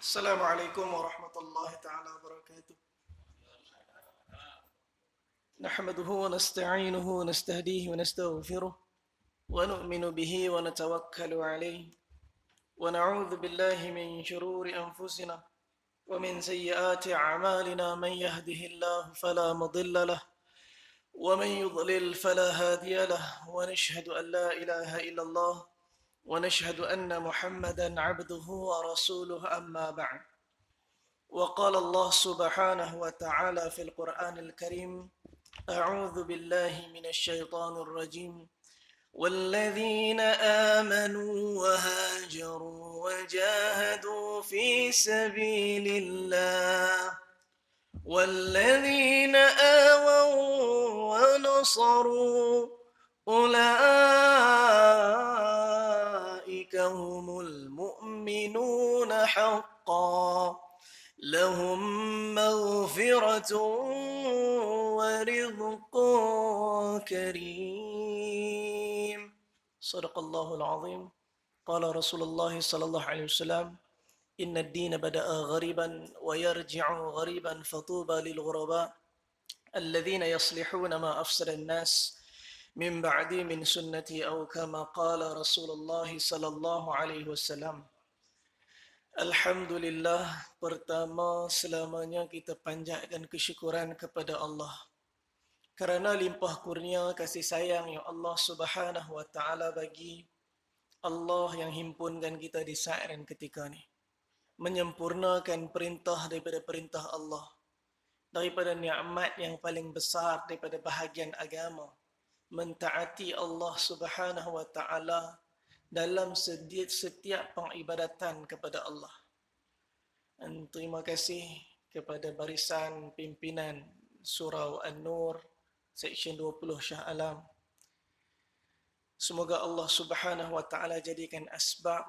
السلام عليكم ورحمة الله تعالى وبركاته. نحمده ونستعينه ونستهديه ونستغفره ونؤمن به ونتوكل عليه ونعوذ بالله من شرور أنفسنا ومن سيئات أعمالنا. من يهده الله فلا مضل له ومن يضلل فلا هادي له ونشهد أن لا إله إلا الله ونشهد أن محمدا عبده ورسوله. أما بعد، وقال الله سبحانه وتعالى في القرآن الكريم: أعوذ بالله من الشيطان الرجيم. والذين آمنوا وهاجروا وجاهدوا في سبيل الله والذين آووا ونصروا أولئك هم المؤمنون حقا لهم مغفرة ورزق كريم. صدق الله العظيم. قال رسول الله صلى الله عليه وسلم: إن الدين بدأ غريبا ويرجع غريبا فطوبى للغرباء الذين يصلحون ما أفسد الناس من بعدي من سنتي، أو كما قال رسول الله صلى الله عليه وسلم. Alhamdulillah, pertama selamanya kita panjatkan kesyukuran kepada Allah kerana limpah kurnia kasih sayang yang Allah Subhanahu wa taala bagi. Allah yang himpunkan kita di saat dan ketika ni, menyempurnakan perintah daripada perintah Allah, daripada nikmat yang paling besar daripada bahagian agama, mentaati Allah Subhanahu wa taala dalam setiap pengibadatan kepada Allah. Dan terima kasih kepada barisan pimpinan Surau An-Nur Seksyen 20 Shah Alam. Semoga Allah Subhanahu wa taala jadikan asbab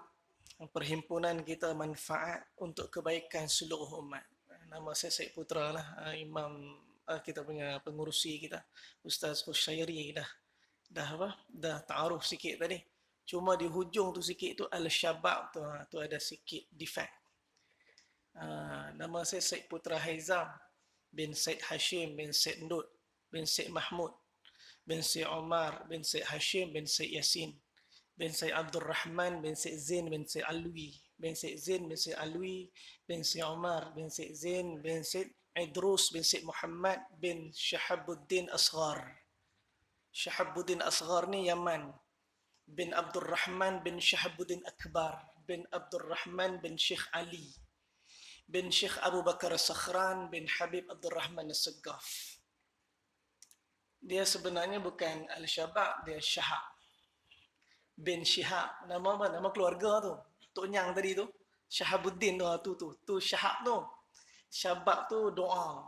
perhimpunan kita manfaat untuk kebaikan seluruh umat. Nama saya Syed Putra lah, imam kita punya pengurusi kita, Ustaz Khusyairi dah ta'aruf sikit tadi. Cuma di hujung tu sikit tu Al-Shabab tu ada sikit defect. Nama saya Syed Putra Haizam bin Syed Hashim bin Syed Ndut bin Syed Mahmud bin Syed Omar bin Syed Hashim bin Syed Yasin bin Syed Abdul Rahman bin Syed Zain bin Syed Alwi bin Syed Zain bin Syed Alwi bin Syed Omar bin Syed Zain bin Syed Idrus bin Syed Muhammad bin Shahabuddin Asghar. Shahabuddin Asghar ni Yaman. Bin Abdul Rahman bin Shahabuddin Akbar bin Abdul Rahman bin Sheikh Ali bin Sheikh Abu Bakar Sakhran bin Habib Abdul Rahman As-Saggaf. Dia sebenarnya bukan Al-Shabab, dia Syahab bin Syihab. Nama apa? Nama keluarga tu. Tok Nyang tadi tu, Shahabuddin tu Syahab tu. Syabab tu doa.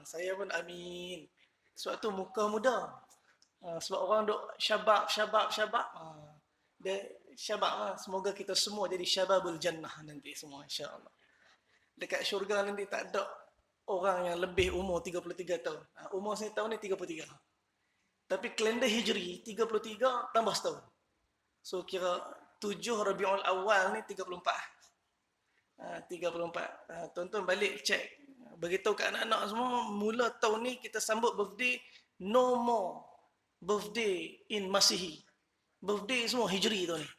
Saya pun amin. Sebab tu muka muda. Sebab orang duk syabab. Dia syabab lah. Semoga kita semua jadi syababul jannah nanti semua, insya-Allah. Dekat syurga nanti tak ada orang yang lebih umur 33 tahun. Umur saya tahun ni 33. Tapi kalender Hijri 33 tambah setahun. So kira 7 Rabiul Awal ni 34. 34. Tuan-tuan balik cek. Beritahu kat anak-anak semua, mula tahun ni kita sambut birthday, no more birthday in Masihi. Birthday semua Hijri tahun ni.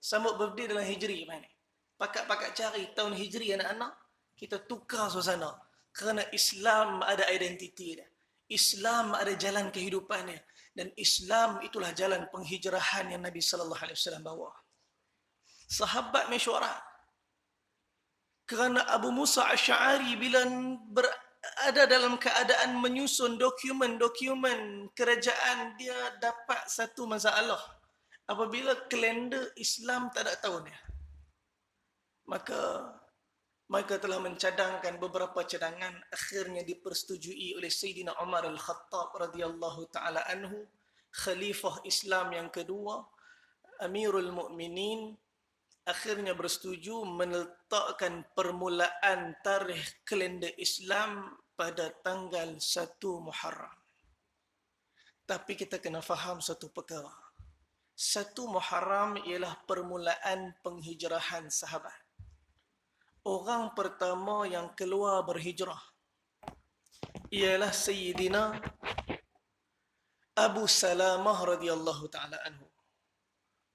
Sambut birthday dalam Hijri macam ni. Pakat-pakat cari tahun Hijri anak-anak, kita tukar suasana. Kerana Islam ada identiti dia. Islam ada jalan kehidupan dia. Dan Islam itulah jalan penghijrahan yang Nabi sallallahu alaihi wasallam bawa. Sahabat mesyuarat. Kerana Abu Musa Asy'ari bila berada dalam keadaan menyusun dokumen-dokumen kerajaan, dia dapat satu masalah. Apabila kalender Islam tak ada tahun dia. Maka telah mencadangkan beberapa cadangan, akhirnya dipersetujui oleh Sayyidina Umar Al-Khattab radhiyallahu taala anhu, khalifah Islam yang kedua, Amirul Mukminin, akhirnya bersetuju meletakkan permulaan tarikh kalender Islam pada tanggal 1 Muharram. Tapi kita kena faham satu perkara. 1 Muharram ialah permulaan penghijrahan sahabat. Orang orang pertama yang keluar berhijrah ialah Sayyidina Abu Salamah radhiyallahu taala anhu.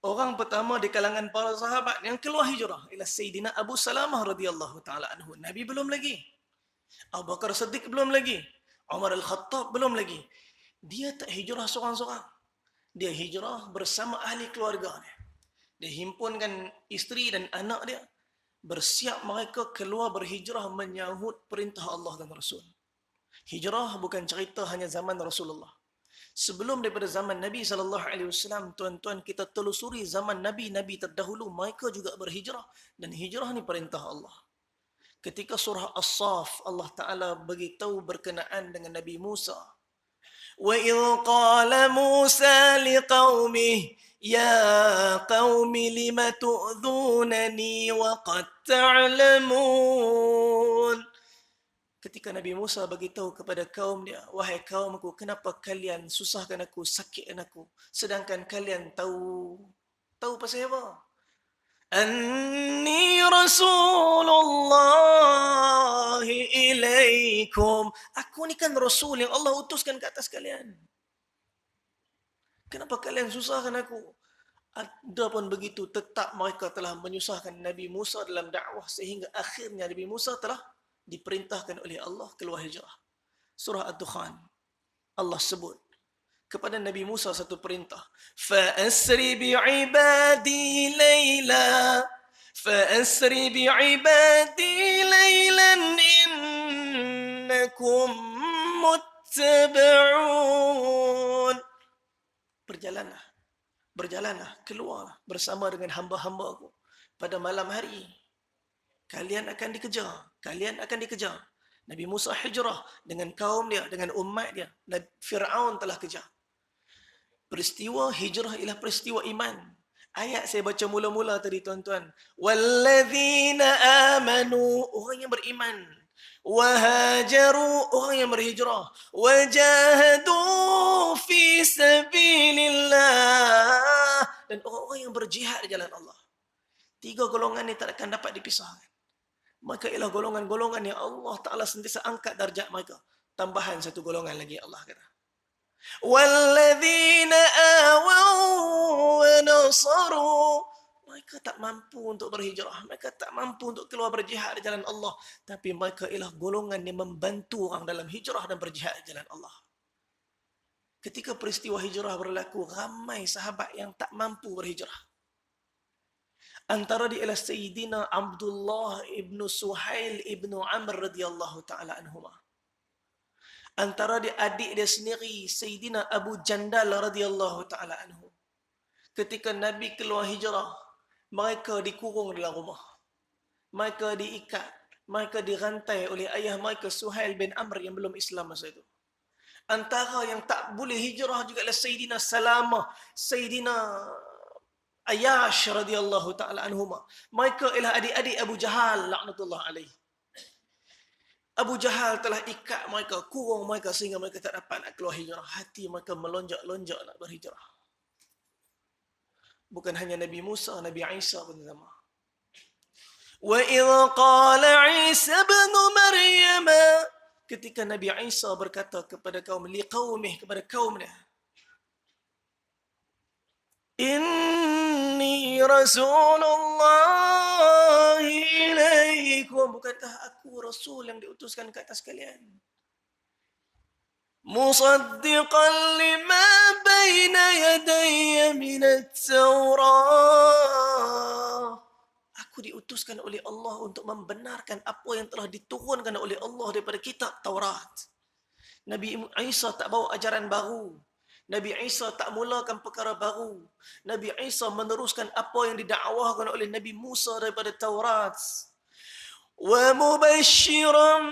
Orang pertama di kalangan para sahabat yang keluar hijrah ialah Sayyidina Abu Salamah radhiyallahu taala anhu. Nabi belum lagi. Abu Bakar Siddiq belum lagi. Umar Al-Khattab belum lagi. Dia tak hijrah seorang-seorang. Dia hijrah bersama ahli keluarga dia. Dia himpunkan isteri dan anak dia. Bersiap mereka keluar berhijrah menyahut perintah Allah dan Rasul. Hijrah bukan cerita hanya zaman Rasulullah. Sebelum daripada zaman Nabi SAW, tuan-tuan, kita telusuri zaman Nabi-Nabi terdahulu, mereka juga berhijrah. Dan hijrah ni perintah Allah. Ketika surah As-Saf, Allah Ta'ala beritahu berkenaan dengan Nabi Musa. وَإِذْ قَالَ مُوسَى لِقَوْمِهِ يَا قَوْمِ لِمَ تُؤْذُونَنِي وَقَدْ تَعْلَمُونَ. Ketika Nabi Musa beritahu kepada kaum dia, wahai kaumku, kenapa kalian susahkan aku, sakitkan aku, sedangkan kalian tahu pasal apa? Anni Rasulullah ilaikum. Aku ni kan Rasul yang Allah utuskan ke atas kalian. Kenapa kalian susahkan aku? Adapun begitu, tetap mereka telah menyusahkan Nabi Musa dalam dakwah sehingga akhirnya Nabi Musa telah diperintahkan oleh Allah keluar hijrah. Surah Ad-Dukhan, Allah sebut kepada Nabi Musa satu perintah. Fa'asri bi'ibadi layla. Fa'asri bi'ibadi laylan innakum muttaba'un. Berjalanlah, keluarlah bersama dengan hamba-hamba aku pada malam hari. Kalian akan dikejar. Nabi Musa hijrah dengan kaum dia, dengan umat dia. Fir'aun telah kejar. Peristiwa hijrah ialah peristiwa iman. Ayat saya baca mula-mula tadi, tuan-tuan. Walladzina amanu, orang yang beriman. Wahajaru, orang yang berhijrah. Wajahadu fi sabilillah, dan orang-orang yang berjihad di jalan Allah. 3 golongan ini tak akan dapat dipisahkan. Maka ialah golongan-golongan yang Allah Ta'ala sentiasa angkat darjat mereka. Tambahan satu golongan lagi Allah kata. Walladzina awaw wa nasaru. Mereka tak mampu untuk berhijrah. Mereka tak mampu untuk keluar berjihad di jalan Allah. Tapi mereka ialah golongan yang membantu orang dalam hijrah dan berjihad di jalan Allah. Ketika peristiwa hijrah berlaku, ramai sahabat yang tak mampu berhijrah. Antara dia ialah Sayyidina Abdullah ibnu Suhail ibnu Amr radhiyallahu ta'ala anhuma. Antara dia adik dia sendiri, Sayyidina Abu Jandal radhiyallahu ta'ala anhu. Ketika Nabi keluar hijrah, mereka dikurung dalam rumah. Mereka diikat. Mereka dirantai oleh ayah mereka Suhail bin Amr yang belum Islam masa itu. Antara yang tak boleh hijrah juga adalah Sayyidina Salamah, Sayyidina Ayash radhiyallahu ta'ala anhuma. Mereka ialah adik-adik Abu Jahal laknatullah alaih. Abu Jahal telah ikat mereka, kurung mereka sehingga mereka tak dapat nak keluar hijrah. Hati mereka melonjak-lonjak nak berhijrah. Bukan hanya Nabi Musa, Nabi Isa pun sama. Wa idh qala Isa ibn Maryam, ketika Nabi Isa berkata kepada kaum liqaumih, kepada kaumnya, Inni Rasulullah ilaikum. Bukankah aku Rasul yang diutuskan ke atas kalian? Musaddiqan lima baina yadayya minat Taurah. Aku diutuskan oleh Allah untuk membenarkan apa yang telah diturunkan oleh Allah daripada kitab Taurat. Nabi Isa tak bawa ajaran baru. Nabi Isa tak mulakan perkara baru. Nabi Isa meneruskan apa yang didakwahkan oleh Nabi Musa daripada Taurat. Wa mubasysyiran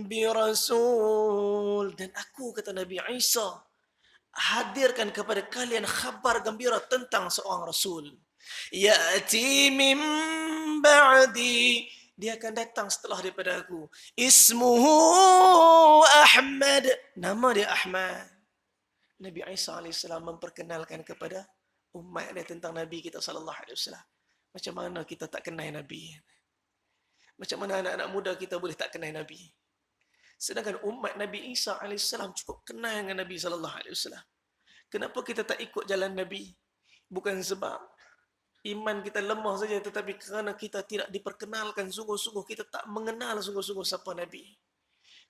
bi rasul. Dan aku, kata Nabi Isa, hadirkan kepada kalian khabar gembira tentang seorang rasul. Ya'ti min ba'di. Dia akan datang setelah daripada aku. Ismuhu Ahmad. Nama dia Ahmad. Nabi Isa AS memperkenalkan kepada umat dia tentang Nabi kita SAW. Macam mana kita tak kenal Nabi? Macam mana anak-anak muda kita boleh tak kenal Nabi? Sedangkan umat Nabi Isa AS cukup kenal dengan Nabi SAW. Kenapa kita tak ikut jalan Nabi? Bukan sebab iman kita lemah saja, tetapi kerana kita tidak diperkenalkan sungguh-sungguh, kita tak mengenal sungguh-sungguh siapa Nabi.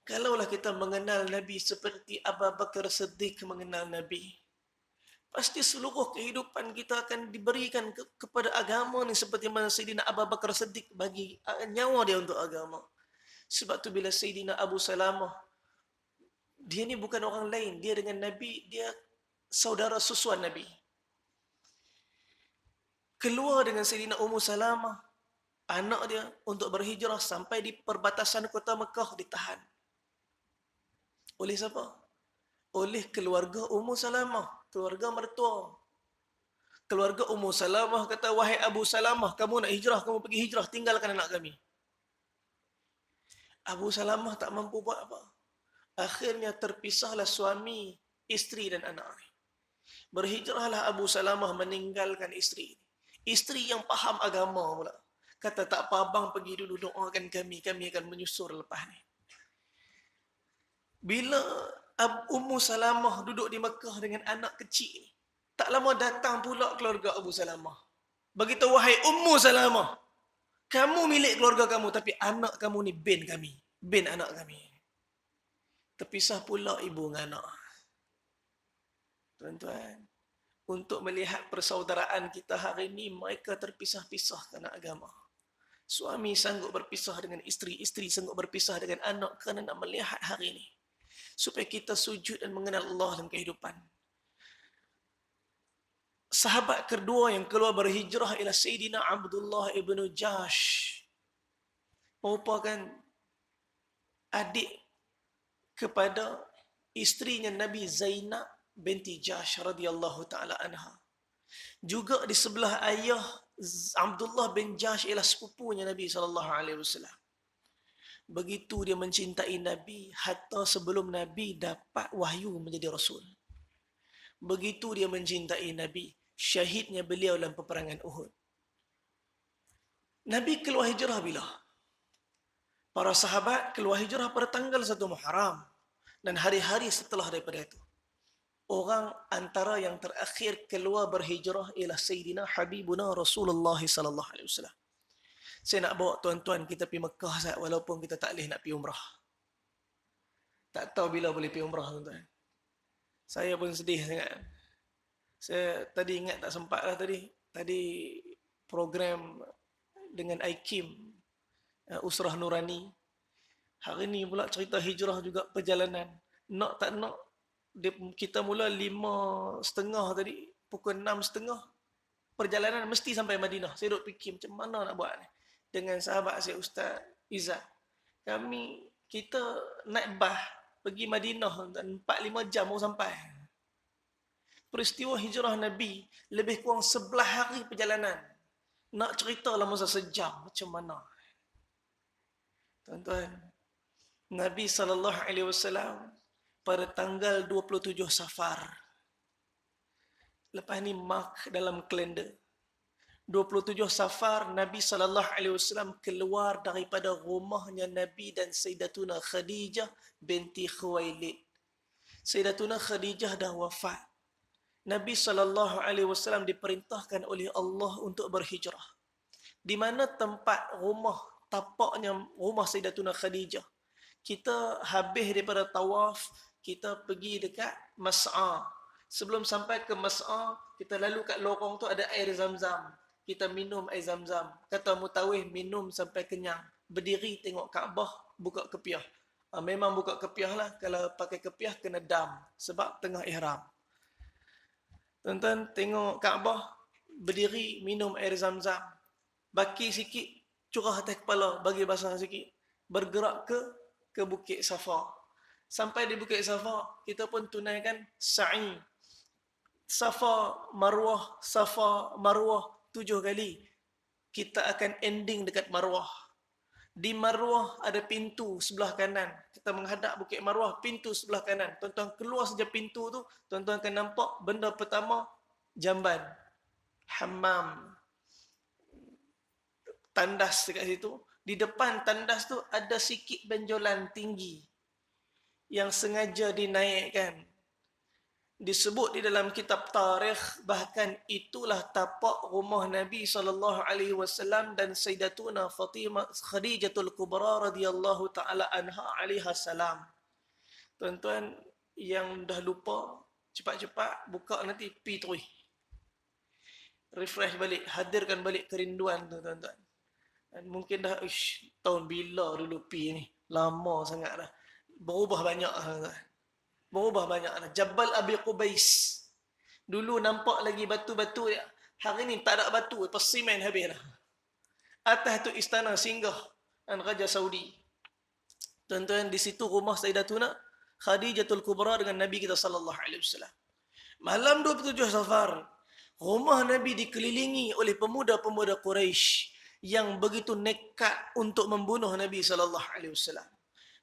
Kalaulah kita mengenal Nabi seperti Abu Bakar Siddiq mengenal Nabi, pasti seluruh kehidupan kita akan diberikan kepada agama ni seperti mana Sayyidina Abu Bakar Siddiq bagi nyawa dia untuk agama. Sebab tu bila Sayyidina Abu Salamah, dia ni bukan orang lain, dia dengan Nabi, dia saudara susuan Nabi. Keluar dengan Sayyidina Ummu Salamah, anak dia, untuk berhijrah sampai di perbatasan kota Mekah, ditahan. Oleh siapa? Oleh keluarga Ummu Salamah, keluarga mertua. Keluarga Ummu Salamah kata, wahai Abu Salamah, kamu nak hijrah, kamu pergi hijrah, tinggalkan anak kami. Abu Salamah tak mampu buat apa. Akhirnya terpisahlah suami, isteri dan anak. Berhijrahlah Abu Salamah meninggalkan isteri. Isteri yang faham agama pula. Kata, tak apa abang, pergi dulu doakan kami akan menyusul lepas ni. Bila Ummu Salamah duduk di Mekah dengan anak kecil, tak lama datang pula keluarga Abu Salamah. Beritahu, wahai Ummu Salamah, kamu milik keluarga kamu, tapi anak kamu ni bin kami. Bin anak kami. Terpisah pula ibu dengan anak. Tuan-tuan, untuk melihat persaudaraan kita hari ini, mereka terpisah-pisah kerana agama. Suami sanggup berpisah dengan isteri, isteri sanggup berpisah dengan anak kerana nak melihat hari ini. Supaya kita sujud dan mengenal Allah dalam kehidupan. Sahabat kedua yang keluar berhijrah ialah Sayyidina Abdullah ibn Jahsh. Merupakan adik kepada isterinya Nabi Zainab binti Jahsh radhiyallahu taala anha. Juga di sebelah ayah Abdullah bin Jahsh ialah sepupunya Nabi SAW. Begitu dia mencintai Nabi hatta sebelum Nabi dapat wahyu menjadi Rasul. Begitu dia mencintai Nabi, syahidnya beliau dalam peperangan Uhud. Nabi keluar hijrah bila? Para sahabat keluar hijrah pada tanggal 1 Muharram. Dan hari-hari setelah daripada itu, orang antara yang terakhir keluar berhijrah ialah Sayyidina Habibuna Rasulullah SAW. Saya nak bawa tuan-tuan kita pergi Mekah sahaja, walaupun kita tak boleh nak pergi umrah. Tak tahu bila boleh pergi umrah, tuan-tuan. Saya pun sedih sangat. Saya tadi ingat tak sempat lah tadi. Tadi program dengan IKIM, Usrah Nurani. Hari ni pula cerita hijrah juga perjalanan. Nak tak nak, kita mula 5.30 tadi, pukul 6.30. Perjalanan mesti sampai Madinah. Saya duduk fikir macam mana nak buat ni. Dengan sahabat saya Ustaz Izzat. Kita naik bah pergi Madinah 4-5 jam baru sampai. Peristiwa hijrah Nabi lebih kurang 11 hari perjalanan. Nak cerita lah masa sejam macam mana. Tuan-tuan, Nabi SAW pada tanggal 27 Safar. Lepas ni mark dalam kalender. 27 Safar, Nabi SAW keluar daripada rumahnya Nabi dan Sayyidatuna Khadijah binti Khuwailid. Sayyidatuna Khadijah dah wafat. Nabi SAW diperintahkan oleh Allah untuk berhijrah. Di mana tempat rumah, tapaknya rumah Sayyidatuna Khadijah. Kita habis daripada tawaf, kita pergi dekat Mas'a. Sebelum sampai ke Mas'a, kita lalu kat lorong tu ada air Zam-Zam. Kita minum air Zam-Zam. Kata mutawif, minum sampai kenyang. Berdiri tengok Kaabah, buka kepiah. Memang buka kepiah lah. Kalau pakai kepiah, kena dam. Sebab tengah ihram. Tuan-tuan, tengok Kaabah, berdiri, minum air Zam-Zam. Baki sikit, curah atas kepala, bagi basah sikit. Bergerak ke Bukit Safa. Sampai di Bukit Safa, kita pun tunaikan sa'i. Safa, Marwah 7 kali. Kita akan ending dekat Marwah. Di Marwah ada pintu sebelah kanan. Kita menghadap Bukit Marwah, pintu sebelah kanan. Tuan-tuan keluar saja pintu tu, tuan-tuan akan nampak benda pertama, jamban, hammam, tandas dekat situ. Di depan tandas tu ada sikit benjolan tinggi yang sengaja dinaikkan. Disebut di dalam kitab tarikh, bahkan itulah tapak rumah Nabi SAW dan Sayyidatuna Fatimah Khadijatul Kubra radhiyallahu taala anha alaiha salam. Tuan-tuan yang dah lupa, cepat-cepat buka nanti pi terus. Refresh balik, hadirkan balik kerinduan tu tuan-tuan. Dan mungkin dah tahun bila dulu pi ni, lama sangat dah. Berubah banyak tuan-tuan. Berubah banyak dah. Jabal Abi Qubais. Dulu nampak lagi batu-batu dia. Hari ni tak ada batu, lepas simen habis dah. Atas tu istana singgah dan Raja Saudi. Tuan-tuan, di situ rumah Sayyidatuna Khadijatul Kubra dengan Nabi kita sallallahu alaihi wasallam. Malam 27 Safar, rumah Nabi dikelilingi oleh pemuda-pemuda Quraisy yang begitu nekat untuk membunuh Nabi sallallahu alaihi wasallam.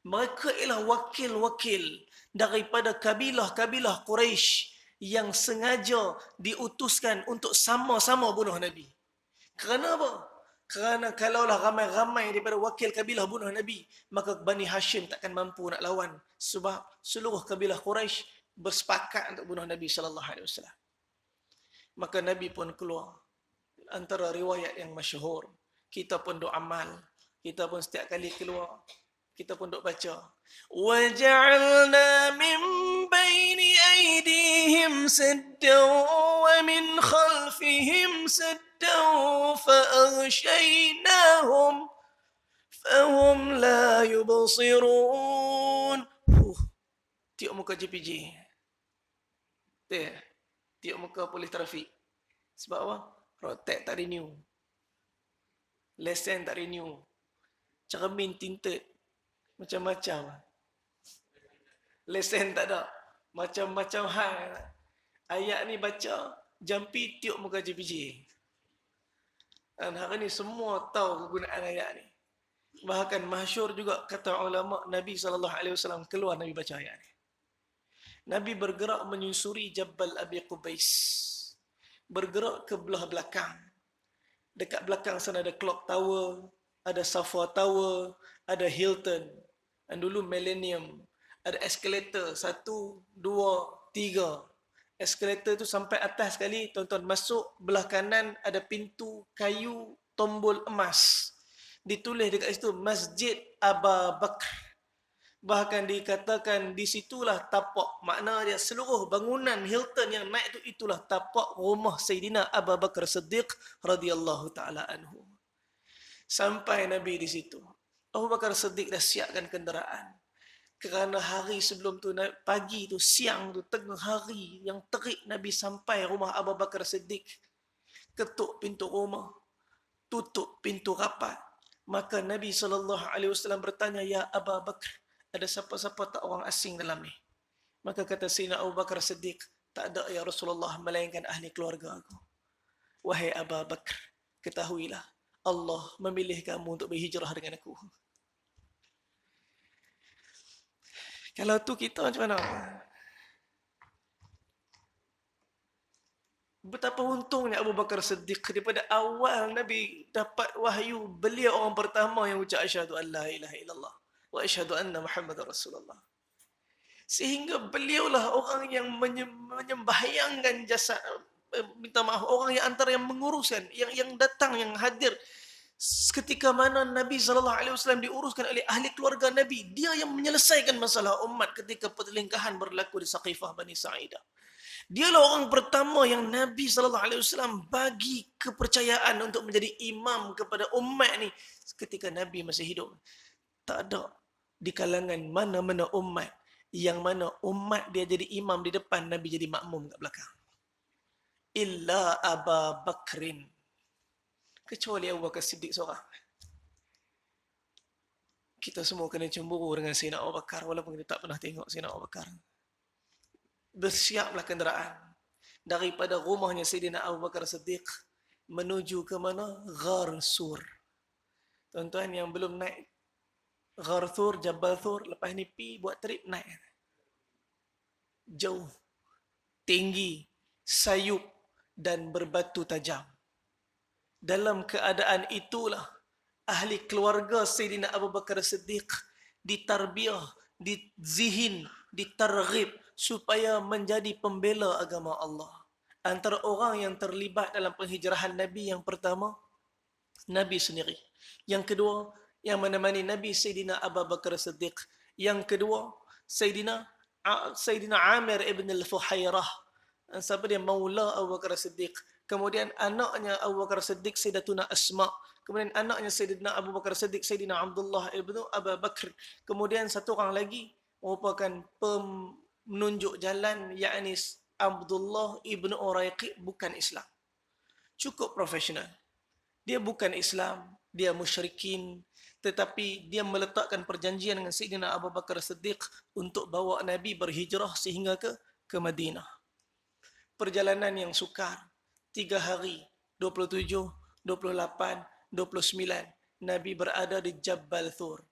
Mereka ialah wakil-wakil daripada kabilah-kabilah Quraisy yang sengaja diutuskan untuk sama-sama bunuh Nabi. Kerana apa? Kerana kalaulah ramai-ramai daripada wakil kabilah bunuh Nabi, maka Bani Hashim takkan mampu nak lawan. Sebab seluruh kabilah Quraisy bersepakat untuk bunuh Nabi sallallahu alaihi wasallam. Maka Nabi pun keluar. Antara riwayat yang masyhur, kita pun duk amal, kita pun setiap kali keluar, kita pun duk baca. وَجَعَلْنَا مِنْ بَيْنِ أَيْدِيهِمْ سَدًّا وَمِنْ خَلْفِهِمْ سَدًّا فَأَغْشَيْنَاهُمْ فَهُمْ لَا يُبْصِرُونَ. Tiup muka JPJ. Tiup muka polis trafik. Sebab apa? Rotek tak renew. Lesen tak renew. Cermin tinted. Macam-macam. Lesen tak ada. Macam-macam hal. Ayat ni baca, jampi tiup muka JPJ. Dan hari ni semua tahu kegunaan ayat ni. Bahkan masyhur juga kata ulama, Nabi SAW keluar Nabi baca ayat ni. Nabi bergerak menyusuri Jabal Abi Qubais. Bergerak ke belah belakang. Dekat belakang sana ada Clock Tower, ada Safwa Tower, ada Hilton. Dan dulu Millennium. Ada eskalator 1, 2, 3. Eskalator tu sampai atas sekali, tuan-tuan masuk belah kanan ada pintu kayu tombol emas. Ditulis dekat situ Masjid Aba Bakr. Bahkan dikatakan di situlah tapak, makna dia seluruh bangunan Hilton yang naik tu itulah tapak rumah Sayyidina Abu Bakar Siddiq radhiyallahu taala anhu. Sampai Nabi di situ, Abu Bakar Siddiq dah siapkan kenderaan. Kerana hari sebelum tu, pagi tu, siang tu, tengah hari yang terik, Nabi sampai rumah Abu Bakar Siddiq. Ketuk pintu rumah, tutup pintu rapat. Maka Nabi SAW bertanya, "Ya Abu Bakar, ada siapa-siapa tak orang asing dalam ni?" Maka kata Sayyidina Abu Bakar Siddiq, "Tak ada ya Rasulullah, melainkan ahli keluarga aku." "Wahai Abu Bakar, ketahuilah, Allah memilih kamu untuk berhijrah dengan aku." Kalau tu kita macam mana? Betapa untungnya Abu Bakar Siddiq, daripada awal Nabi dapat wahyu, beliau orang pertama yang ucap asyhadu an la ilaha illallah wa asyhadu anna Muhammadar Rasulullah. Sehingga beliaulah orang yang menyembahyangkan jasa, minta maaf, orang yang antara yang menguruskan, yang datang, yang hadir ketika mana Nabi SAW diuruskan oleh ahli keluarga Nabi. Dia yang menyelesaikan masalah umat ketika pertelingkahan berlaku di Saqifah Bani Sa'idah. Dialah orang pertama yang Nabi SAW bagi kepercayaan untuk menjadi imam kepada umat ni ketika Nabi masih hidup. Tak ada di kalangan mana-mana umat yang mana umat dia jadi imam di depan, Nabi jadi makmum kat belakang. Illa Aba Bakrin. Kecuali Abu Bakar Siddiq seorang. Kita semua kena cemburu dengan Sayyidina Abu Bakar walaupun kita tak pernah tengok Sayyidina Abu Bakar. Bersiaplah kenderaan daripada rumahnya Sayyidina Abu Bakar Siddiq menuju ke mana? Ghar Sur. Tuan-tuan yang belum naik Ghar Sur, Jabal Sur, lepas ni pi buat trip naik. Jauh, tinggi, sayup dan berbatu tajam. Dalam keadaan itulah ahli keluarga Sayyidina Abu Bakar Siddiq ditarbiyah, dizihin, ditarghib supaya menjadi pembela agama Allah. Antara orang yang terlibat dalam penghijrahan Nabi yang pertama, Nabi sendiri. Yang kedua, yang menemani Nabi Sayyidina Abu Bakar Siddiq. Yang kedua, Sayyidina Amir ibn al-Fuhairah. Siapa dia? Maula Abu Bakar Siddiq. Kemudian anaknya Abu Bakar Siddiq, Sayyidatuna Asma. Kemudian anaknya Sayyidina Abu Bakar Siddiq, Sayyidina Abdullah ibn Abu Bakar. Kemudian satu orang lagi merupakan penunjuk jalan, yakni Abdullah ibn Uraiqi, bukan Islam. Cukup profesional. Dia bukan Islam, dia musyrikin, tetapi dia meletakkan perjanjian dengan Sayyidina Abu Bakar Siddiq untuk bawa Nabi berhijrah sehingga ke Madinah. Perjalanan yang sukar, 3 hari, 27, 28, 29, Nabi berada di Jabal Thur.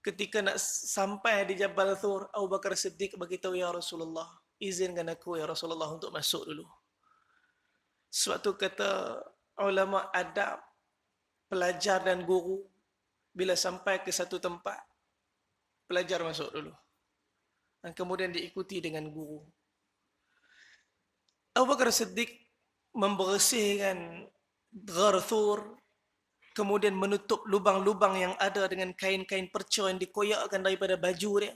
Ketika nak sampai di Jabal Thur, Abu Bakar Siddiq beritahu, ya Rasulullah, izinkan aku ya Rasulullah untuk masuk dulu. Suatu kata ulama adab, pelajar dan guru, bila sampai ke satu tempat, pelajar masuk dulu. Dan kemudian diikuti dengan guru. Abu Bakar Siddiq membersihkan Ghar Thur, kemudian menutup lubang-lubang yang ada dengan kain-kain perca yang dikoyakkan daripada baju dia,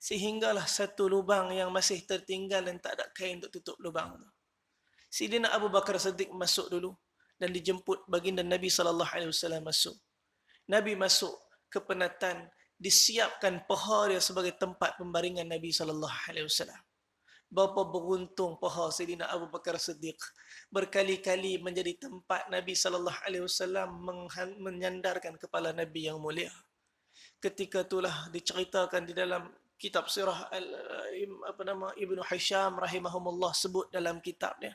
sehinggalah satu lubang yang masih tertinggal dan tak ada kain untuk tutup lubang itu. Sayyidina Abu Bakar Siddiq masuk dulu dan dijemput baginda Nabi SAW masuk. Nabi masuk ke penatan, disiapkan paha dia sebagai tempat pembaringan Nabi SAW. Berapa beruntung paha Sayyidina Abu Bakar Siddiq, berkali-kali menjadi tempat Nabi SAW menyandarkan kepala Nabi yang mulia. Ketika itulah diceritakan di dalam kitab sirah Ibnu Hisham rahimahumullah, sebut dalam kitabnya,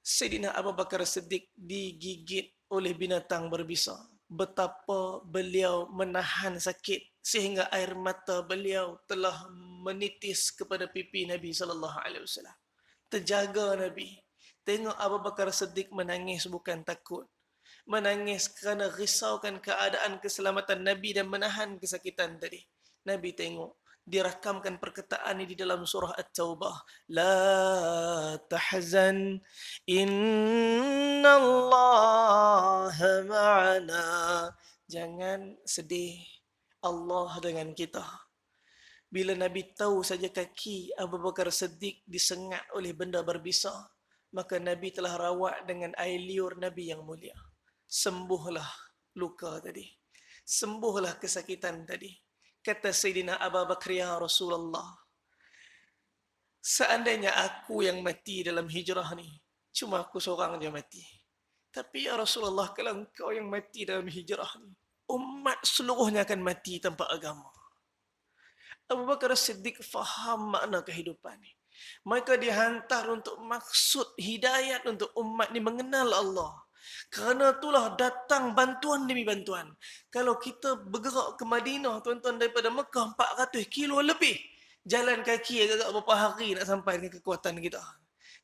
Sayyidina Abu Bakar Siddiq digigit oleh binatang berbisa. Betapa beliau menahan sakit sehingga air mata beliau telah menitis kepada pipi Nabi SAW. Terjaga Nabi. Tengok Abu Bakar Siddiq menangis bukan takut. Menangis kerana risaukan keadaan keselamatan Nabi dan menahan kesakitan tadi. Nabi tengok. Dirakamkan perkataan ini di dalam surah At-Taubah. La tahzan innallaha ma'ana. Jangan sedih, Allah dengan kita. Bila Nabi tahu saja kaki Abu Bakar Siddiq disengat oleh benda berbisa, maka Nabi telah rawat dengan air liur Nabi yang mulia. Sembuhlah luka tadi. Sembuhlah kesakitan tadi. Kata Sayyidina Abu Bakar, ya Rasulullah, seandainya aku yang mati dalam hijrah ni, cuma aku seorang je mati. Tapi ya Rasulullah, kalau engkau yang mati dalam hijrah ni, umat seluruhnya akan mati tanpa agama. Abu Bakar Siddiq faham makna kehidupan ni. Maka dihantar untuk maksud hidayat untuk umat ni mengenal Allah. Kerana itulah datang bantuan demi bantuan. Kalau kita bergerak ke Madinah, tuan-tuan, daripada Mekah 400 kilo lebih, jalan kaki agak berapa hari nak sampai dengan kekuatan kita.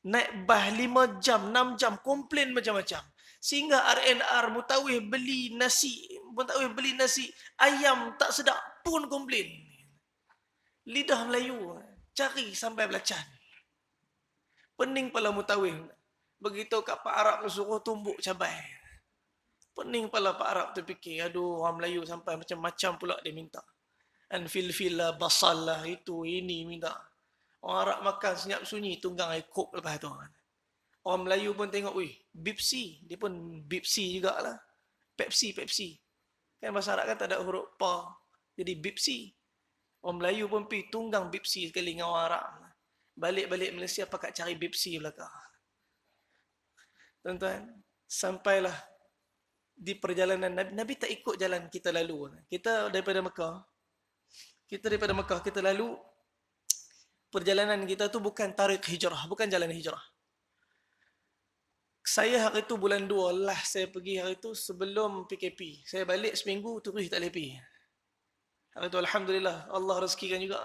Naik bas 5 jam, 6 jam, komplain macam-macam. Sehingga RNR Mutawih beli nasi ayam tak sedap pun komplain. Lidah Melayu cari sampai belacan. Pening pala Mutawih. Begitu kat Pak Arab tu suruh tumbuk cabai. Pening pala Pak Arab tu fikir, aduh, orang Melayu sampai macam-macam pula dia minta. Dan fil-fil lah, basal lah, itu, ini minta. Orang Arab makan senyap sunyi, tunggang air kok lepas tu. Orang Melayu pun tengok, wih, Bipsi. Dia pun Bipsi jugalah. Pepsi. Kan bahasa Arab kan tak ada huruf pa. Jadi Bipsi. Orang Melayu pun pergi tunggang Bipsi sekali dengan orang Arab. Balik-balik Malaysia pakat cari Bipsi belakang. Tuan-tuan, sampailah di perjalanan Nabi tak ikut jalan kita lalu. Kita daripada Mekah, kita lalu, perjalanan kita tu bukan tarik hijrah, bukan jalan hijrah. Saya hari tu bulan 2 lah saya pergi hari tu sebelum PKP. Saya balik seminggu terus tak boleh pergi. Hari tu alhamdulillah Allah rezekikan juga.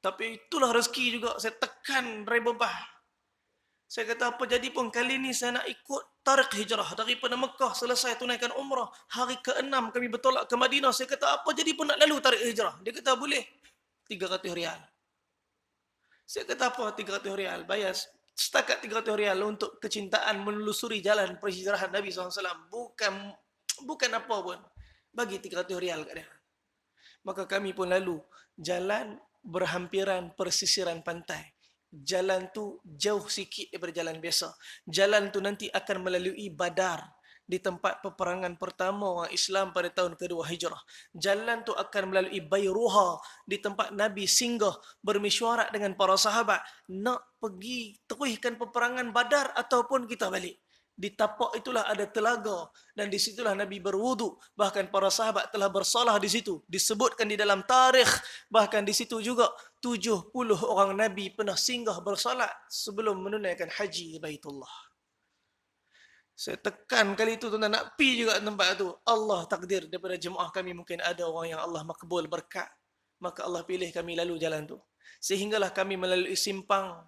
Tapi itulah rezeki juga, saya tekan ribah. Saya kata apa jadi pun kali ni saya nak ikut tarik hijrah daripada Mekah selesai tunaikan umrah. Hari ke-6 kami bertolak ke Madinah. Saya kata apa jadi pun nak lalu tarik hijrah. Dia kata boleh. 300 rial. Saya kata apa 300 rial? Bayar setakat 300 rial untuk kecintaan menelusuri jalan perhijrahan Nabi SAW. Bukan apa pun. Bagi 300 rial kat dia. Maka kami pun lalu jalan berhampiran persisiran pantai. Jalan tu jauh sikit daripada jalan biasa. Jalan tu nanti akan melalui Badar, di tempat peperangan pertama orang Islam pada tahun kedua Hijrah. Jalan tu akan melalui Bayruha, di tempat Nabi singgah bermesyuarat dengan para sahabat. Nak pergi teruskan peperangan Badar ataupun kita balik. Di tapak itulah ada telaga dan di situlah Nabi berwuduk. Bahkan para sahabat telah bersalah di situ. Disebutkan di dalam tarikh, bahkan di situ juga 70 orang Nabi pernah singgah bersalat sebelum menunaikan haji Baitullah. Saya tekan kali itu tuan-tuan, nak pi juga tempat tu. Allah takdir daripada jemaah kami mungkin ada orang yang Allah makbul berkat. Maka Allah pilih kami lalu jalan tu. Sehinggalah kami melalui simpang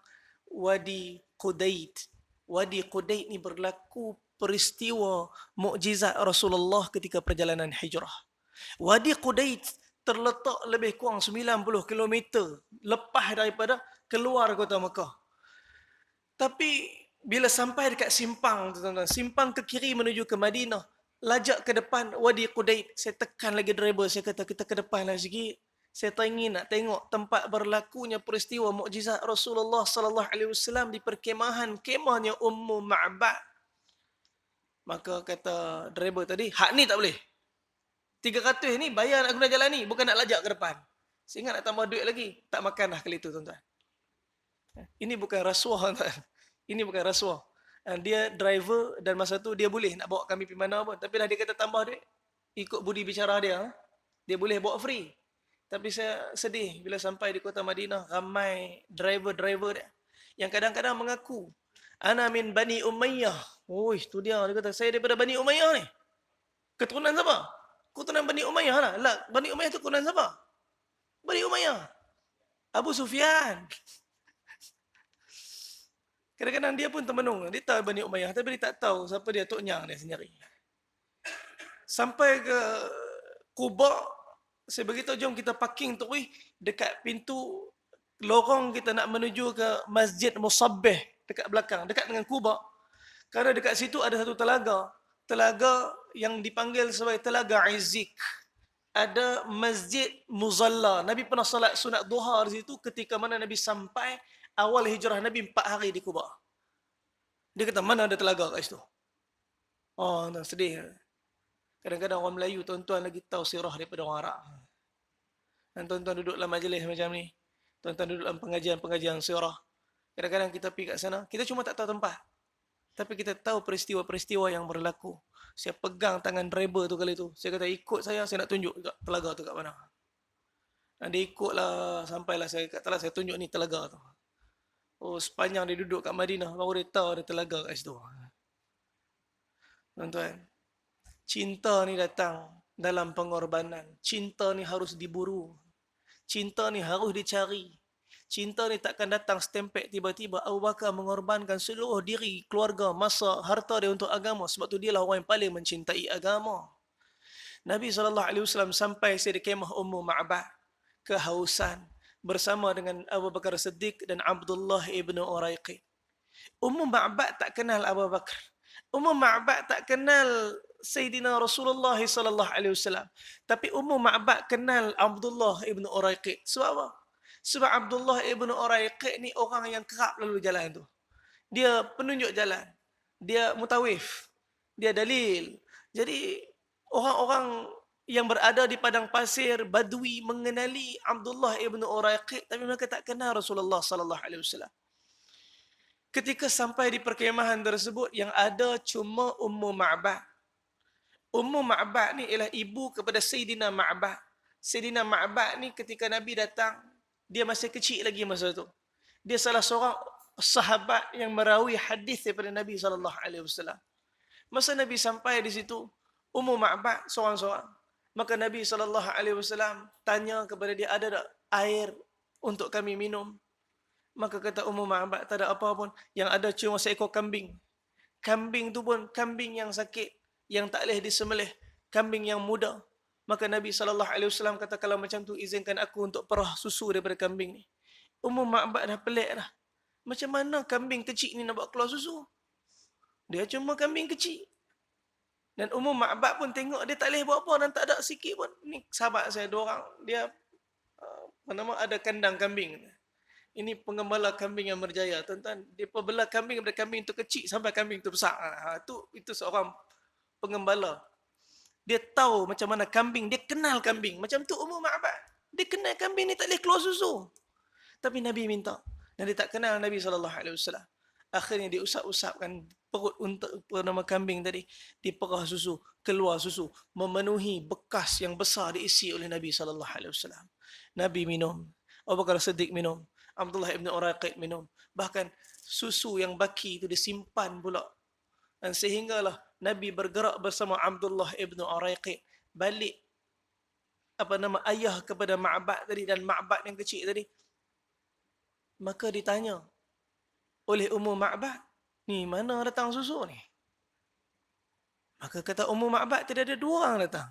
Wadi Qudaid. Wadi Qudaid ni berlaku peristiwa mukjizat Rasulullah ketika perjalanan hijrah. Wadi Qudaid terletak lebih kurang 90 km lepas daripada keluar kota Mekah. Tapi bila sampai dekat simpang, simpang ke kiri menuju ke Madinah, lajak ke depan Wadi Qudaid, saya tekan lagi driver, saya kata kita ke depan lagi sikit. Saya ingin nak tengok tempat berlakunya peristiwa mukjizat Rasulullah sallallahu alaihi wasallam di perkemahan kemahnya Ummu Ma'bad. Maka kata driver tadi, hak ni tak boleh. 300 ni bayar nak guna jalan ni, bukan nak lajak ke depan. Saya ingat nak tambah duit lagi, tak makan dah kali tu tuan-tuan. Ini bukan rasuah tuan-tuan. Ini bukan rasuah. Dia driver dan masa tu dia boleh nak bawa kami pergi mana pun. Tapi dah dia kata tambah duit, ikut budi bicara dia, dia boleh bawa free. Tapi saya sedih bila sampai di kota Madinah, ramai driver-driver dia yang kadang-kadang mengaku, ana min Bani Umayyah. Oh, itu dia kata, saya daripada Bani Umayyah ni. Keturunan siapa? Keturunan Bani Umayyah lah. Bani Umayyah tu keturunan siapa? Bani Umayyah. Abu Sufyan. Kadang-kadang dia pun termenung. Dia tahu Bani Umayyah, tapi dia tak tahu siapa dia Tok Nyang dia sendiri. Sampai ke Quba, saya beritahu jom kita parking tu dekat pintu lorong kita nak menuju ke Masjid Musabbih dekat belakang, dekat dengan Quba. Kerana dekat situ ada satu telaga. Telaga yang dipanggil sebagai Telaga Izzik. Ada Masjid Muzalla. Nabi pernah salat sunat duha di situ ketika mana Nabi sampai awal hijrah Nabi 4 hari di Quba. Dia kata, mana ada telaga kat situ? Oh, sedih. Kadang-kadang orang Melayu, tuan-tuan lagi tahu sirah daripada orang Arab. Dan tuan-tuan duduk dalam majlis macam ni. Tuan-tuan duduk dalam pengajian-pengajian sirah. Kadang-kadang kita pergi kat sana, kita cuma tak tahu tempat. Tapi kita tahu peristiwa-peristiwa yang berlaku. Saya pegang tangan driver tu kali tu. Saya kata, ikut saya nak tunjuk telaga tu kat mana. Dan dia ikutlah, sampailah saya kat telah saya tunjuk ni telaga tu. Oh, sepanjang dia duduk kat Madinah, baru dia tahu ada telaga kat situ. Tuan-tuan, cinta ni datang dalam pengorbanan. Cinta ni harus diburu. Cinta ni harus dicari. Cinta ni takkan datang setempek tiba-tiba. Abu Bakar mengorbankan seluruh diri, keluarga, masa, harta dia untuk agama. Sebab tu dialah orang yang paling mencintai agama. Nabi SAW sampai di kemah Ummu Ma'bad. Kehausan. Bersama dengan Abu Bakar Siddiq dan Abdullah ibn Uraiqid. Ummu Ma'bad tak kenal Abu Bakar. Ummu Ma'bad tak kenal Sayyidina Rasulullah sallallahu alaihi wasallam. Tapi Ummu Ma'bad kenal Abdullah ibn Uraiqid. Sebab apa? Sebab Abdullah ibn Uraiqid ni orang yang kerap lalu jalan tu. Dia penunjuk jalan. Dia mutawif. Dia dalil. Jadi orang-orang yang berada di padang pasir Badui mengenali Abdullah ibn Uraiqid, tapi mereka tak kenal Rasulullah sallallahu alaihi wasallam. Ketika sampai di perkemahan tersebut, yang ada cuma Ummu Ma'bad. Ummu Ma'bad ni ialah ibu kepada Sayyidina Ma'bad. Sayyidina Ma'bad ni ketika Nabi datang, dia masih kecil lagi masa tu. Dia salah seorang sahabat yang merawi hadis daripada Nabi sallallahu alaihi wasallam. Masa Nabi sampai di situ, Ummu Ma'bad seorang-seorang. Maka Nabi sallallahu alaihi wasallam tanya kepada dia, ada tak air untuk kami minum? Maka kata Ummu Ma'bad, tak ada apa pun. Yang ada cuma seekor kambing. Kambing tu pun kambing yang sakit, yang tak boleh disembelih, kambing yang muda. Maka Nabi SAW kata, kalau macam tu izinkan aku untuk perah susu daripada kambing ni. Ummu Ma'bad dah pelik dah. Macam mana kambing kecil ni nak buat keluar susu? Dia cuma kambing kecil. Dan Ummu Ma'bad pun tengok dia tak boleh buat apa dan tak ada sikit pun. Ni sahabat saya, dua orang, dia ada kandang kambing. Ini pengembala kambing yang berjaya. Tuan-tuan, dia pembela kambing daripada kambing tu kecil sampai kambing tu besar. Itu seorang pengembala. Dia tahu macam mana kambing, dia kenal kambing. Macam tu Ummu Ma'bad. Dia kenal kambing ni tak boleh keluar susu. Tapi Nabi minta. Dan dia tak kenal Nabi SAW. Akhirnya diusap-usapkan perut untuk nama kambing tadi. Diperah susu, keluar susu. Memenuhi bekas yang besar diisi oleh Nabi SAW. Nabi minum. Abu Bakar Siddiq minum. Abdullah ibn Uraiqid minum. Bahkan susu yang baki itu disimpan pula. Dan sehinggalah Nabi bergerak bersama Abdullah ibn Uraiqid balik ayah kepada Ma'bad tadi dan Ma'bad yang kecil tadi. Maka ditanya oleh Ummu Ma'bad, ni mana datang susu ni? Maka kata Ummu Ma'bad, tidak ada dua orang datang.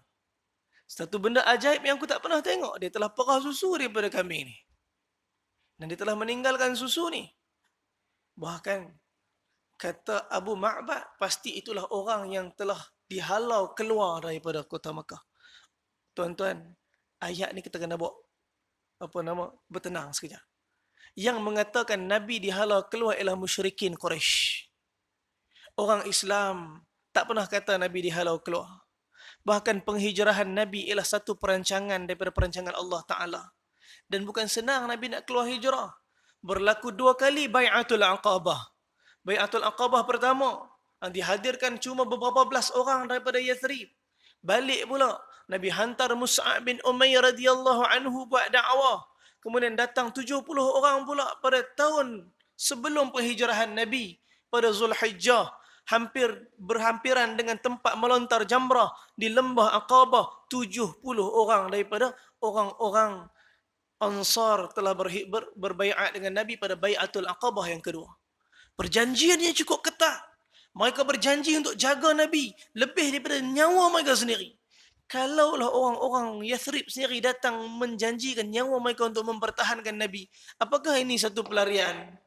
Satu benda ajaib yang aku tak pernah tengok, dia telah perah susu daripada kambing ni. Dan dia telah meninggalkan susu ni. Bahkan kata Abu Ma'bad, pasti itulah orang yang telah dihalau keluar daripada kota Makkah. Tuan-tuan, ayat ni kita kena bawa bertenang sekejap. Yang mengatakan Nabi dihalau keluar ialah musyrikin Quraisy. Orang Islam tak pernah kata Nabi dihalau keluar. Bahkan penghijrahan Nabi ialah satu perancangan daripada perancangan Allah Ta'ala. Dan bukan senang Nabi nak keluar hijrah. Berlaku 2 kali Bai'atul Aqabah. Bai'atul Aqabah pertama, dihadirkan cuma beberapa belas orang daripada Yathrib. Balik pula, Nabi hantar Mus'ab bin Umair radhiyallahu anhu buat dakwah. Kemudian datang 70 orang pula pada tahun sebelum penghijrahan Nabi. Pada Zulhijjah, berhampiran dengan tempat melontar jamrah di lembah Aqabah. 70 orang daripada orang-orang Ansar telah berbaiat dengan Nabi pada Bai'atul Aqabah yang kedua. Perjanjiannya cukup ketat. Mereka berjanji untuk jaga Nabi lebih daripada nyawa mereka sendiri. Kalaulah orang-orang Yathrib sendiri datang menjanjikan nyawa mereka untuk mempertahankan Nabi, apakah ini satu pelarian?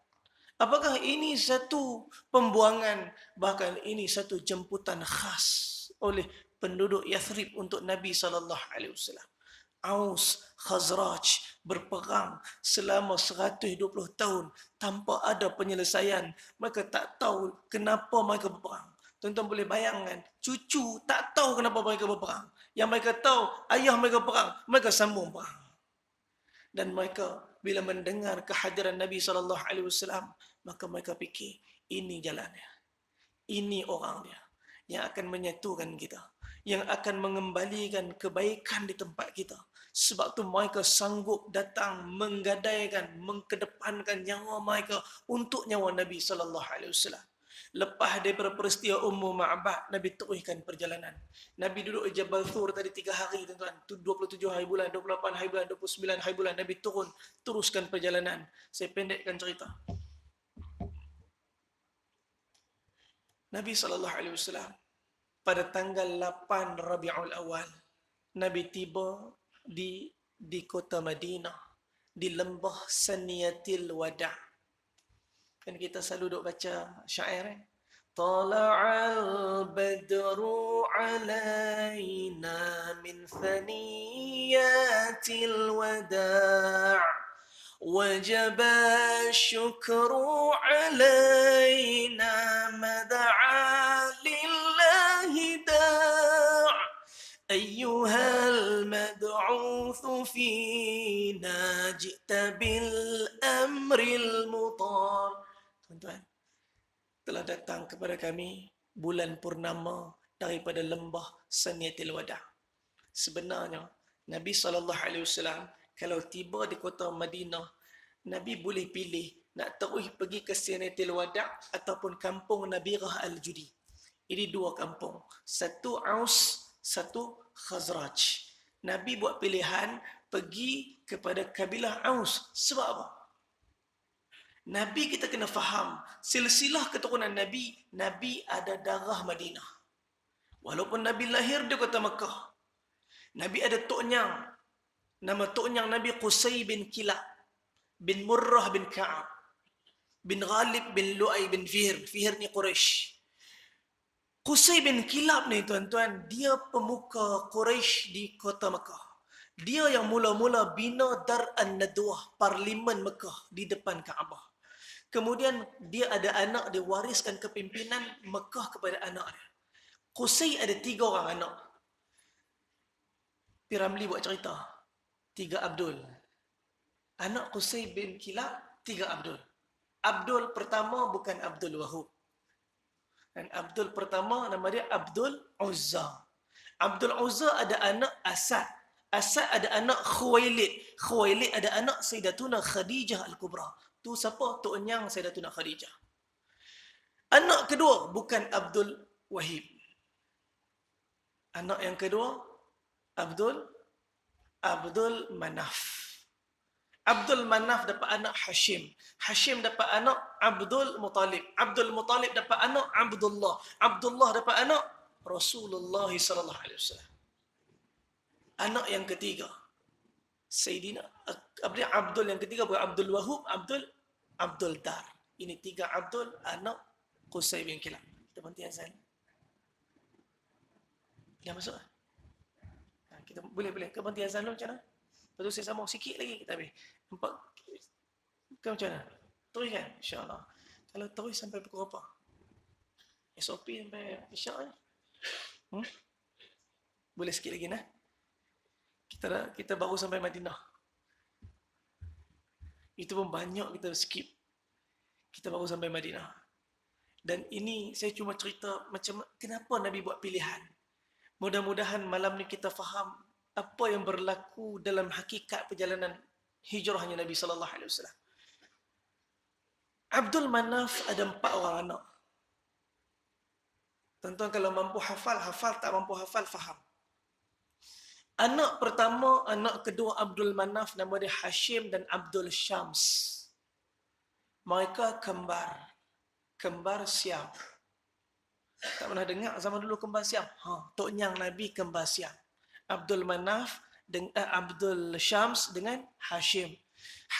Apakah ini satu pembuangan? Bahkan ini satu jemputan khas oleh penduduk Yathrib untuk Nabi SAW. Aus, Khazraj berperang selama 120 tahun tanpa ada penyelesaian. Mereka tak tahu kenapa mereka berperang. Tuan-tuan boleh bayangkan, cucu tak tahu kenapa mereka berperang. Yang mereka tahu, ayah mereka perang, mereka sambung perang. Dan mereka bila mendengar kehadiran Nabi SAW, maka mereka fikir, ini jalannya. Ini orangnya yang akan menyatukan kita, yang akan mengembalikan kebaikan di tempat kita. Sebab tu mereka sanggup datang menggadaikan, mengkedepankan nyawa mereka untuk nyawa Nabi SAW. Lepas daripada peristiwa Ummu Ma'bad, Nabi teruskan perjalanan. Nabi duduk di Jabal Thur tadi 3 hari, tuan-tuan. 27 hari bulan, 28 hari bulan, 29 hari bulan. Nabi teruskan perjalanan. Saya pendekkan cerita. Nabi SAW pada tanggal 8 Rabiul Awal, Nabi tiba di kota Madinah, di lembah Saniyatil Wada'. Kan kita selalu duk baca syair. Tala'al badru alaina min thaniyatil wada' وجب الشكر علينا مدعا لله داع أيها المبعوث فينا جئت بالأمر المطاع. Tuan-tuan, telah datang kepada kami bulan purnama daripada lembah Saniyatil Wada'. Sebenarnya Nabi SAW kalau tiba di kota Madinah, Nabi boleh pilih nak terus pergi ke Saniyatil Wada' ataupun kampung Nabirah Al-Judi. Ini 2 kampung. Satu Aus, satu Khazraj. Nabi buat pilihan pergi kepada kabilah Aus. Sebab apa? Nabi kita kena faham, silsilah keturunan Nabi, Nabi ada darah Madinah. Walaupun Nabi lahir di kota Mekah. Nabi ada tok nyang. Nama tok nyang Nabi Qusay bin Kilab, bin Murrah bin Ka'ab, bin Ghalib bin Lu'ay bin Fihr. Fihr ni Quraisy. Qusay bin Kilab ni tuan-tuan, dia pemuka Quraisy di kota Mekah. Dia yang mula-mula bina Dar an-Nadwah, parlimen Mekah di depan Kaabah. Kemudian dia ada anak, dia wariskan kepimpinan Mekah kepada anak dia. Qusay ada 3 orang anak. Piramli buat cerita. 3 Abdul. Anak Qusay bin Kilab, 3 Abdul. Abdul pertama bukan Abdul Wahub. Dan Abdul pertama nama dia Abdul Uzza. Abdul Uzza ada anak Asad. Asad ada anak Khuwailid. Khuwailid ada anak Sayyidatuna Khadijah Al-Kubra. Tu siapa? Tok Nyang Sayyidatuna Khadijah. Anak kedua bukan Abdul Wahib. Anak yang kedua Abdul Manaf. Abdul Manaf dapat anak Hashim. Hashim dapat anak Abdul Muttalib. Abdul Muttalib dapat anak Abdullah. Abdullah dapat anak Rasulullah sallallahu alaihi wasallam. Anak yang ketiga Sayyidina Abdul yang ketiga bukan Abdul Wahub, Abdul Dar. Ini 3 Abdul anak Qusay bin Kilab. Kita berhenti azan. Dah masuk ah? Kita boleh ke berhenti azan dulu macam mana? Lepas tu saya sambung sikit lagi kita habis. Nampak ke macam mana? Terus kan? InsyaAllah. Kalau terus sampai pukul berapa? SOP sampai isyak ni. Boleh sikit lagi nah? Kita baru sampai Madinah. Itu pun banyak kita skip. Kita baru sampai Madinah. Dan ini saya cuma cerita macam kenapa Nabi buat pilihan. Mudah-mudahan malam ni kita faham apa yang berlaku dalam hakikat perjalanan hijrahnya Nabi sallallahu alaihi wasallam. Abdul Manaf ada 4 orang anak. Tuan-tuan kalau mampu hafal, tak mampu hafal, faham. Anak pertama, anak kedua Abdul Manaf nama dia Hashim dan Abdul Syams. Mereka kembar siam. Tak pernah dengar zaman dulu kembar siam? Tok Nyang Nabi kembar siam. Abdul Manaf dengan Abdul Syams dengan Hashim.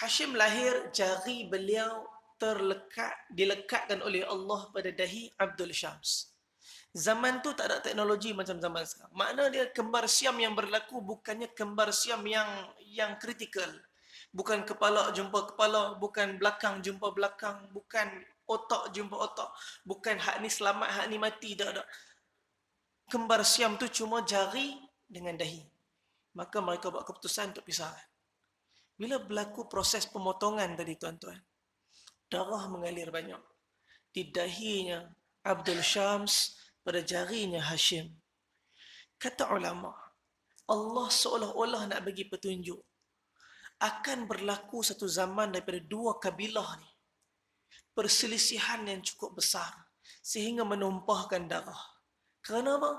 Hashim lahir, jari beliau dilekatkan oleh Allah pada dahi Abdul Syams. Zaman tu tak ada teknologi macam zaman sekarang. Makna dia kembar siam yang berlaku bukannya kembar siam yang kritikal. Bukan kepala jumpa kepala, bukan belakang jumpa belakang, bukan otak jumpa otak, bukan hak ni selamat, hak ni mati, tak ada. Kembar siam tu cuma jari dengan dahi. Maka mereka buat keputusan untuk pisahkan. Bila berlaku proses pemotongan tadi tuan-tuan, darah mengalir banyak. Di dahinya Abdul Syams, pada jarinya Hashim. Kata ulama, Allah seolah-olah nak bagi petunjuk. Akan berlaku satu zaman daripada 2 kabilah ni. Perselisihan yang cukup besar. Sehingga menumpahkan darah. Kerana apa?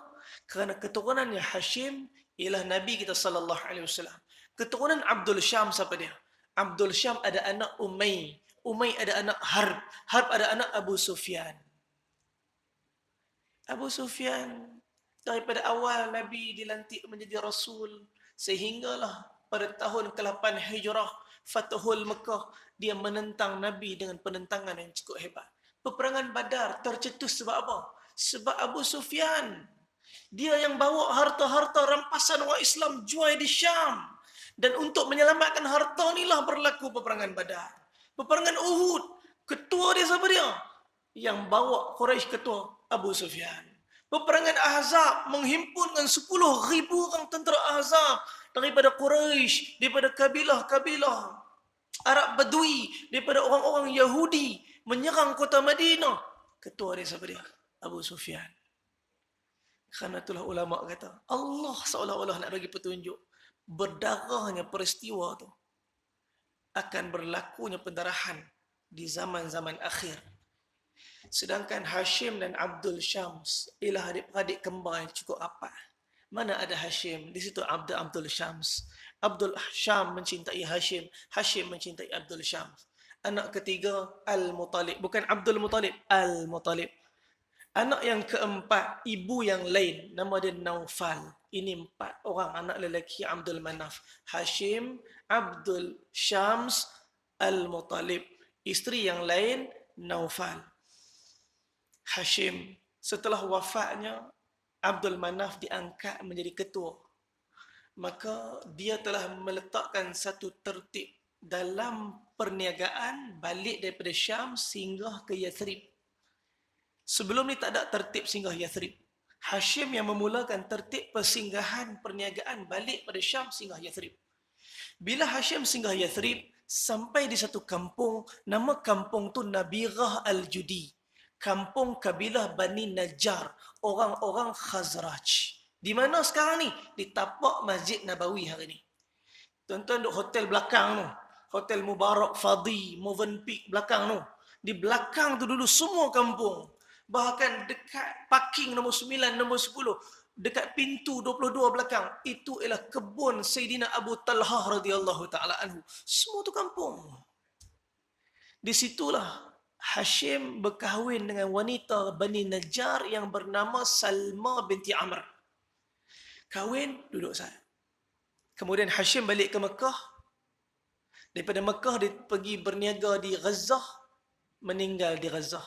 Kerana keturunannya Hashim ialah Nabi kita sallallahu alaihi wasallam. Keturunan Abdul Syam siapa dia? Abdul Syam ada anak Umay. Umay ada anak Harb. Harb ada anak Abu Sufyan. Abu Sufyan daripada awal Nabi dilantik menjadi Rasul sehinggalah pada tahun ke-8 Hijrah Fathul Mekah dia menentang Nabi dengan penentangan yang cukup hebat. Peperangan Badar tercetus sebab apa? Sebab Abu Sufyan dia yang bawa harta-harta rampasan orang Islam jual di Syam. Dan untuk menyelamatkan harta inilah berlaku peperangan Badar. Peperangan Uhud, ketua dia siapa dia? Yang bawa Quraisy ketua Abu Sufyan. Peperangan Ahzab menghimpunkan 10,000 orang tentera Ahzab daripada Quraisy, daripada kabilah-kabilah Arab Badui, daripada orang-orang Yahudi menyerang kota Madinah. Ketua dia siapa dia? Abu Sufyan. Kerana itulah ulama kata, Allah seolah-olah nak bagi petunjuk berdarahnya peristiwa tu akan berlakunya pendarahan di zaman-zaman akhir. Sedangkan Hashim dan Abdul Syams ialah adik-adik kembar yang cukup rapat. Mana ada Hashim? Di situ Abdul Syams. Abdul Syam mencintai Hashim. Hashim mencintai Abdul Syams. Anak ketiga Al-Muttalib, bukan Abdul Muttalib, Al-Muttalib. Anak yang keempat, ibu yang lain, nama dia Naufal. Ini 4 orang anak lelaki Abdul Manaf. Hashim, Abdul Syams, Al-Muttalib. Isteri yang lain Naufal. Hashim, setelah wafatnya Abdul Manaf diangkat menjadi ketua. Maka dia telah meletakkan satu tertib dalam perniagaan balik daripada Syam singgah ke Yathrib. Sebelum ni tak ada tertib singgah Yathrib. Hashim yang memulakan tertib persinggahan perniagaan balik pada Syam singgah Yathrib. Bila Hashim singgah Yathrib, sampai di satu kampung, nama kampung tu Nabirah Al-Judi. Kampung kabilah Bani Najjar, orang-orang Khazraj. Di mana sekarang ni? Di tapak Masjid Nabawi hari ni. Tuan-tuan duduk hotel belakang tu. Hotel Mubarak Fadhi, Movenpick belakang tu. Di belakang tu dulu semua kampung. Bahkan dekat parking nombor 9, nombor 10, dekat pintu 22 belakang, itu ialah kebun Sayyidina Abu Talhah radhiyallahu taala anhu. Semua tu kampung. Di situlah Hashim berkahwin dengan wanita Bani Najjar yang bernama Salma binti Amr. Kahwin, duduk sana. Kemudian Hashim balik ke Mekah. Daripada Mekah dia pergi berniaga di Gaza, meninggal di Gaza.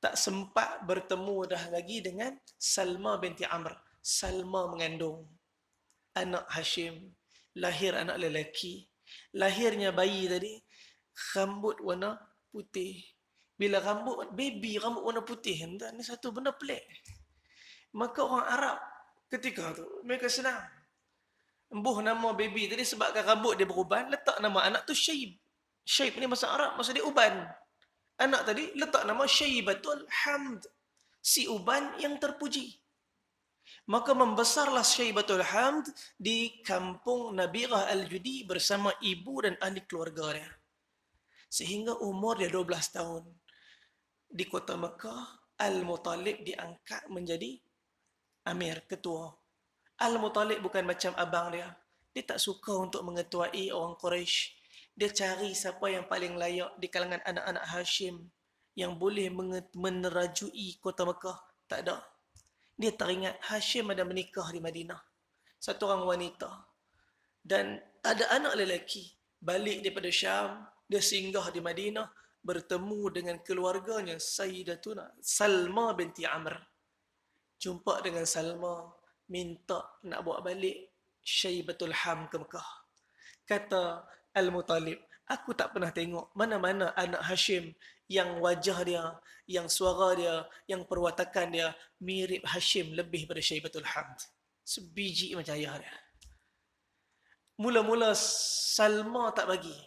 Tak sempat bertemu dah lagi dengan Salma binti Amr. Salma mengandung anak Hashim. Lahir anak lelaki. Lahirnya bayi tadi, rambut warna putih. Bila baby rambut warna putih, ini satu benda pelik. Maka orang Arab ketika tu, mereka senang. Embuh nama baby tadi sebabkan rambut dia beruban, letak nama anak tu Syaib. Syaib ni bahasa Arab, maksud dia uban. Anak tadi letak nama Syaibatul Hamd. Si uban yang terpuji. Maka membesarlah Syaibatul Hamd di kampung Nabirah Al-Judi bersama ibu dan ahli keluarga dia. Sehingga umur dia 12 tahun. Di kota Mekah, Al-Muttalib diangkat menjadi Amir, ketua. Al-Muttalib bukan macam abang dia. Dia tak suka untuk mengetuai orang Quraisy. Dia cari siapa yang paling layak di kalangan anak-anak Hashim yang boleh menerajui kota Mekah. Tak ada. Dia teringat Hashim ada menikah di Madinah. Satu orang wanita. Dan ada anak lelaki. Balik daripada Syam. Dia singgah di Madinah. Bertemu dengan keluarganya Sayyidatuna Salma binti Amr. Jumpa dengan Salma, minta nak bawa balik Syaibatul Ham ke Mekah. Kata Al-Muttalib, aku tak pernah tengok mana-mana anak Hashim yang wajah dia, yang suara dia, yang perwatakan dia mirip Hashim lebih pada Syaibatul Hamd. Sebiji macam ayah dia. Mula-mula Salma tak bagi.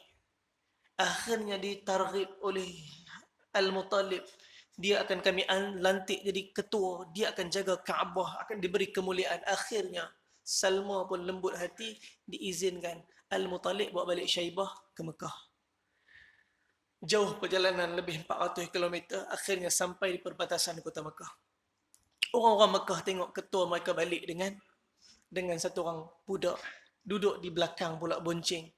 Akhirnya ditarghib oleh Al-Muttalib. Dia akan kami lantik jadi ketua. Dia akan jaga Kaabah. Akan diberi kemuliaan. Akhirnya, Salma pun lembut hati. Diizinkan Al-Muttalib bawa balik Syaibah ke Mekah. Jauh perjalanan lebih 400 km. Akhirnya sampai di perbatasan kota Mekah. Orang-orang Mekah tengok ketua mereka balik dengan satu orang budak. Duduk di belakang pula bonceng.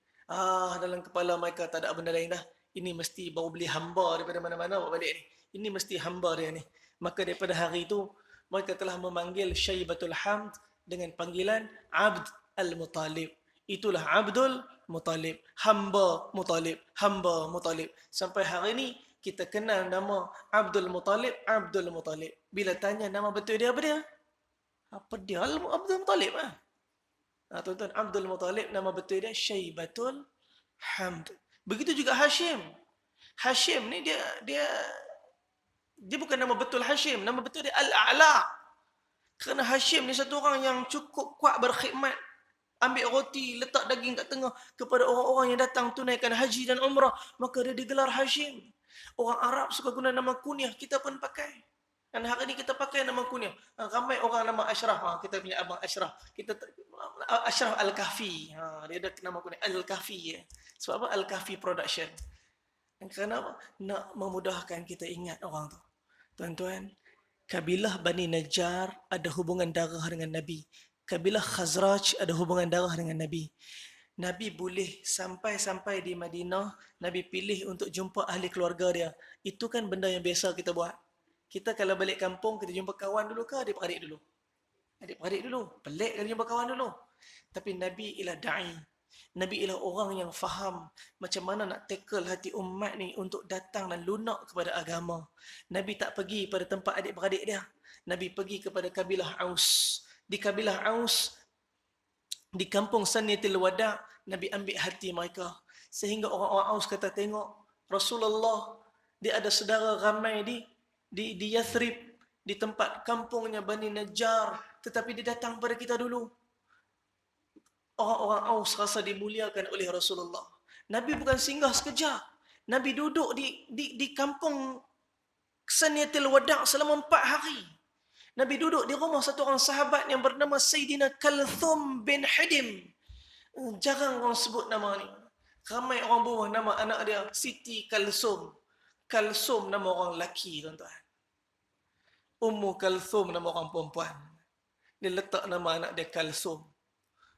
Dalam kepala mereka tak ada benda lain dah. Ini mesti baru beli hamba daripada mana-mana bawa balik ni. Ini mesti hamba dia ni. Maka daripada hari itu, mereka telah memanggil Syaibatul Hamd dengan panggilan Abd Al-Muttalib. Itulah Abdul Muttalib. Hamba Muttalib. Hamba Muttalib. Sampai hari ini, kita kenal nama Abdul Muttalib, Abdul Muttalib. Bila tanya nama betul dia, apa dia? Apa dia? Abdul Muttalib. Tuan-tuan, Abdul Muttalib, nama betul dia Syaibatul Hamd. Begitu juga Hashim. Hashim ni dia bukan nama betul Hashim. Nama betul dia Al-A'la. Kerana Hashim ni satu orang yang cukup kuat berkhidmat. Ambil roti, letak daging kat tengah kepada orang-orang yang datang tunaikan haji dan umrah. Maka dia digelar Hashim. Orang Arab suka guna nama kunyah. Kita pun pakai. Dan hari ni kita pakai nama kunyah. Ramai orang nama Ashraf. Kita punya abang Ashraf. Ashraf Al-Kahfi. Dia ada nama kunyah Al-Kahfi. Sebab apa? Al-Kahfi Production. Dan kerana apa? Nak memudahkan kita ingat orang tu. Tuan-tuan, kabilah Bani Najjar ada hubungan darah dengan Nabi. Kabilah Khazraj ada hubungan darah dengan Nabi. Nabi boleh sampai di Madinah, Nabi pilih untuk jumpa ahli keluarga dia. Itu kan benda yang biasa kita buat. Kita kalau balik kampung, kita jumpa kawan dulu ke adik-beradik dulu? Adik-beradik dulu. Pelik kalau jumpa kawan dulu. Tapi Nabi ialah da'i. Nabi ialah orang yang faham macam mana nak tackle hati umat ni untuk datang dan lunak kepada agama. Nabi tak pergi pada tempat adik-beradik dia. Nabi pergi kepada kabilah Aus. Di kabilah Aus, di kampung Saniyatil Wada', Nabi ambil hati mereka. Sehingga orang-orang Aus kata, tengok Rasulullah, dia ada saudara ramai di Yathrib, di tempat kampungnya Bani Najjar, tetapi dia datang pada kita dulu. Orang-orang Aus rasa dimuliakan oleh Rasulullah. Nabi bukan singgah sekejap. Nabi duduk di kampung Saniyatil Wada' selama 4 hari. Nabi duduk di rumah satu orang sahabat yang bernama Sayyidina Kalthum bin Hidim. Jarang orang sebut nama ni. Ramai orang bawa nama anak dia Siti Kalsum. Kalsum nama orang lelaki, tuan-tuan. Ummu Kalthum nama orang perempuan. Dia letak nama anak dia Kalsum.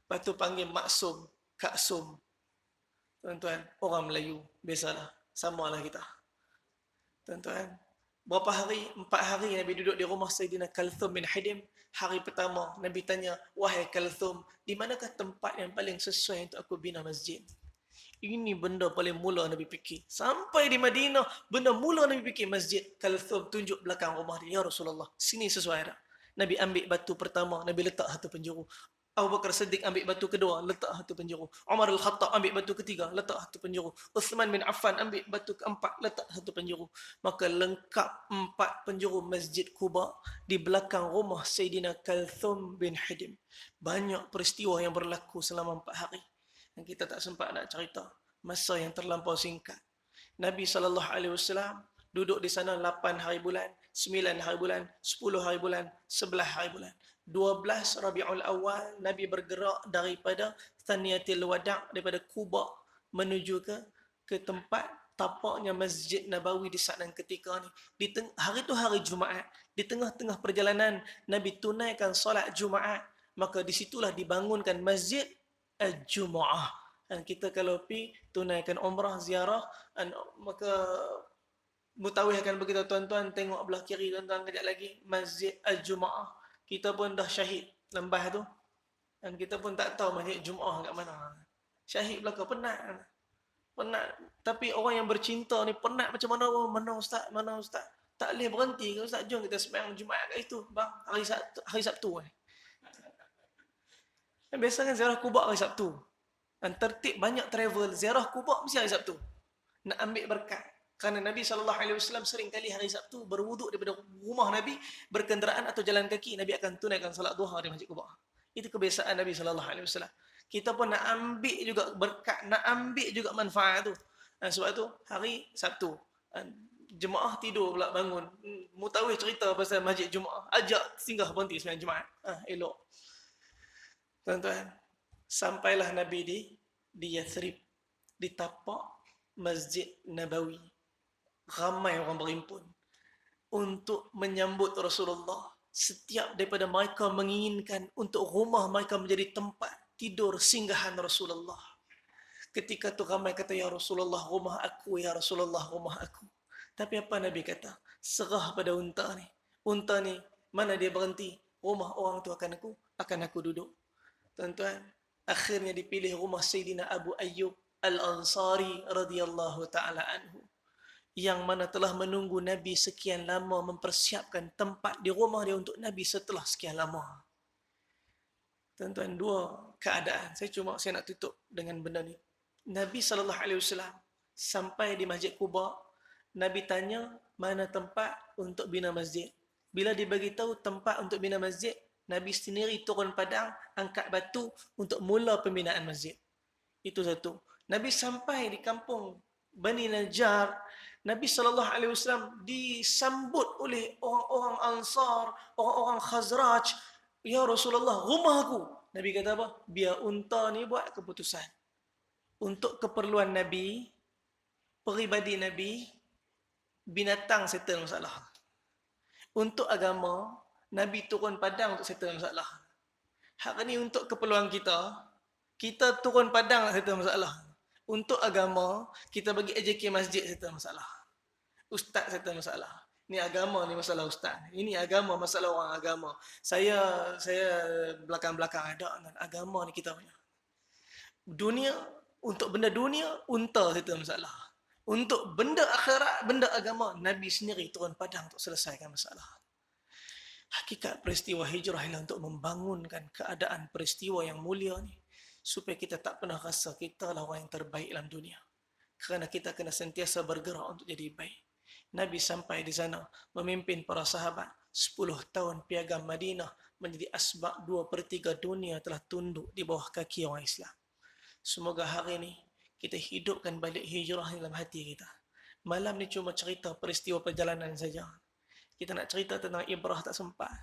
Lepas tu panggil Maksum, Kaksum. Tuan-tuan, orang Melayu, biasalah. Samalah kita. Tuan-tuan, berapa hari? 4 hari Nabi duduk di rumah Sayyidina Kalthum bin Hidim. Hari pertama, Nabi tanya, wahai Kalthum, di manakah tempat yang paling sesuai untuk aku bina masjid? Ini benda paling mula Nabi fikir. Sampai di Madinah, benda mula Nabi fikir masjid. Kalthum tunjuk belakang rumah dia, ya Rasulullah, sini sesuai tak? Nabi ambil batu pertama, Nabi letak satu penjuru. Abu Bakar Siddiq ambil batu kedua, letak satu penjuru. Umar Al-Khattab ambil batu ketiga, letak satu penjuru. Uthman bin Affan ambil batu keempat, letak satu penjuru. Maka lengkap 4 penjuru Masjid Quba di belakang rumah Sayyidina Kalthum bin Hidim. Banyak peristiwa yang berlaku selama 4 hari. Dan kita tak sempat nak cerita. Masa yang terlampau singkat. Nabi SAW duduk di sana 8 hari bulan, 9 hari bulan, 10 hari bulan, 11 hari bulan. 12 Rabiul Awal, Nabi bergerak daripada Thaniyatil Wada', daripada Quba menuju ke tempat tapaknya Masjid Nabawi di saat dan ketika ni. Hari tu hari Jumaat. Di tengah-tengah perjalanan, Nabi tunaikan solat Jumaat. Maka di situlah dibangunkan Masjid Al-Jumu'ah. Dan kita kalau pergi tunaikan umrah, ziarah, maka mutawih akan beritahu tuan-tuan, tengok belah kiri tuan-tuan kejap lagi, Masjid Al-Jumu'ah. Kita pun dah syahid lembah tu. Dan kita pun tak tahu Masjid Jumu'ah kat mana. Syahid belakang, penat. Penat. Tapi orang yang bercinta ni penat macam mana? Mana ustaz? Mana ustaz? Tak boleh berhenti ke ustaz? Jom kita sembahyang Jumaat kat itu. Bang, hari Sabtu. Biasa kan ziarah Quba hari Sabtu. Dan tertib banyak travel, ziarah Quba mesti hari Sabtu. Nak ambil berkat. Kerana Nabi SAW sering kali hari Sabtu berwuduk daripada rumah Nabi, berkenderaan atau jalan kaki, Nabi akan tunaikan salat duha di Masjid Quba. Itu kebiasaan Nabi SAW. Kita pun nak ambil juga berkat, nak ambil juga manfaat tu. Sebab tu hari Sabtu, jemaah tidur pula bangun. Mutawih cerita pasal Masjid Jumaat, ajak singgah berhenti sembahyang Jumaat. Elok. Tuan-tuan, sampailah Nabi di Yathrib, di tapak Masjid Nabawi. Ramai orang berhimpun untuk menyambut Rasulullah. Setiap daripada mereka menginginkan untuk rumah mereka menjadi tempat tidur singgahan Rasulullah. Ketika tu ramai kata, ya Rasulullah, rumah aku, ya Rasulullah, rumah aku. Tapi apa Nabi kata? Serah pada unta ni. Unta ni, mana dia berhenti, rumah orang tu akan aku duduk. Tuan-tuan, akhirnya dipilih rumah Sayyidina Abu Ayyub Al-Ansari radhiyallahu ta'ala anhu, yang mana telah menunggu Nabi sekian lama, mempersiapkan tempat di rumah dia untuk Nabi setelah sekian lama. Tuan-tuan, 2 keadaan. Saya nak tutup dengan benda ni. Nabi SAW sampai di Masjid Quba, Nabi tanya mana tempat untuk bina masjid. Bila dibagi tahu tempat untuk bina masjid, Nabi sendiri turun padang, angkat batu untuk mula pembinaan masjid. Itu satu. Nabi sampai di kampung Bani Najjar, Nabi SAW disambut oleh orang-orang Ansar, orang-orang Khazraj. Ya Rasulullah, rumah aku. Nabi kata apa? Biar unta ni buat keputusan. Untuk keperluan Nabi, peribadi Nabi, binatang settle masalah. Untuk agama, Nabi turun padang untuk settle masalah. Hak ni untuk keperluan kita, Kita turun padang lah, satu masalah. Untuk agama, kita bagi AJK masjid, satu masalah. Ustaz, satu masalah. Ini agama ni masalah ustaz. Ini agama masalah orang agama. Saya belakang-belakang ada agama ni kita punya. Dunia, untuk benda dunia, unta satu masalah. Untuk benda akhirat, benda agama, Nabi sendiri turun padang untuk selesaikan masalah. Hakikat peristiwa hijrah ialah untuk membangunkan keadaan peristiwa yang mulia ni, supaya kita tak pernah rasa kita lah orang yang terbaik dalam dunia. Kerana kita kena sentiasa bergerak untuk jadi baik. Nabi sampai di sana memimpin para sahabat 10 tahun piagam Madinah, menjadi asbab 2/3 dunia telah tunduk di bawah kaki orang Islam. Semoga hari ini kita hidupkan balik hijrah dalam hati kita. Malam ni cuma cerita peristiwa perjalanan saja. Kita nak cerita tentang ibrah tak sempat.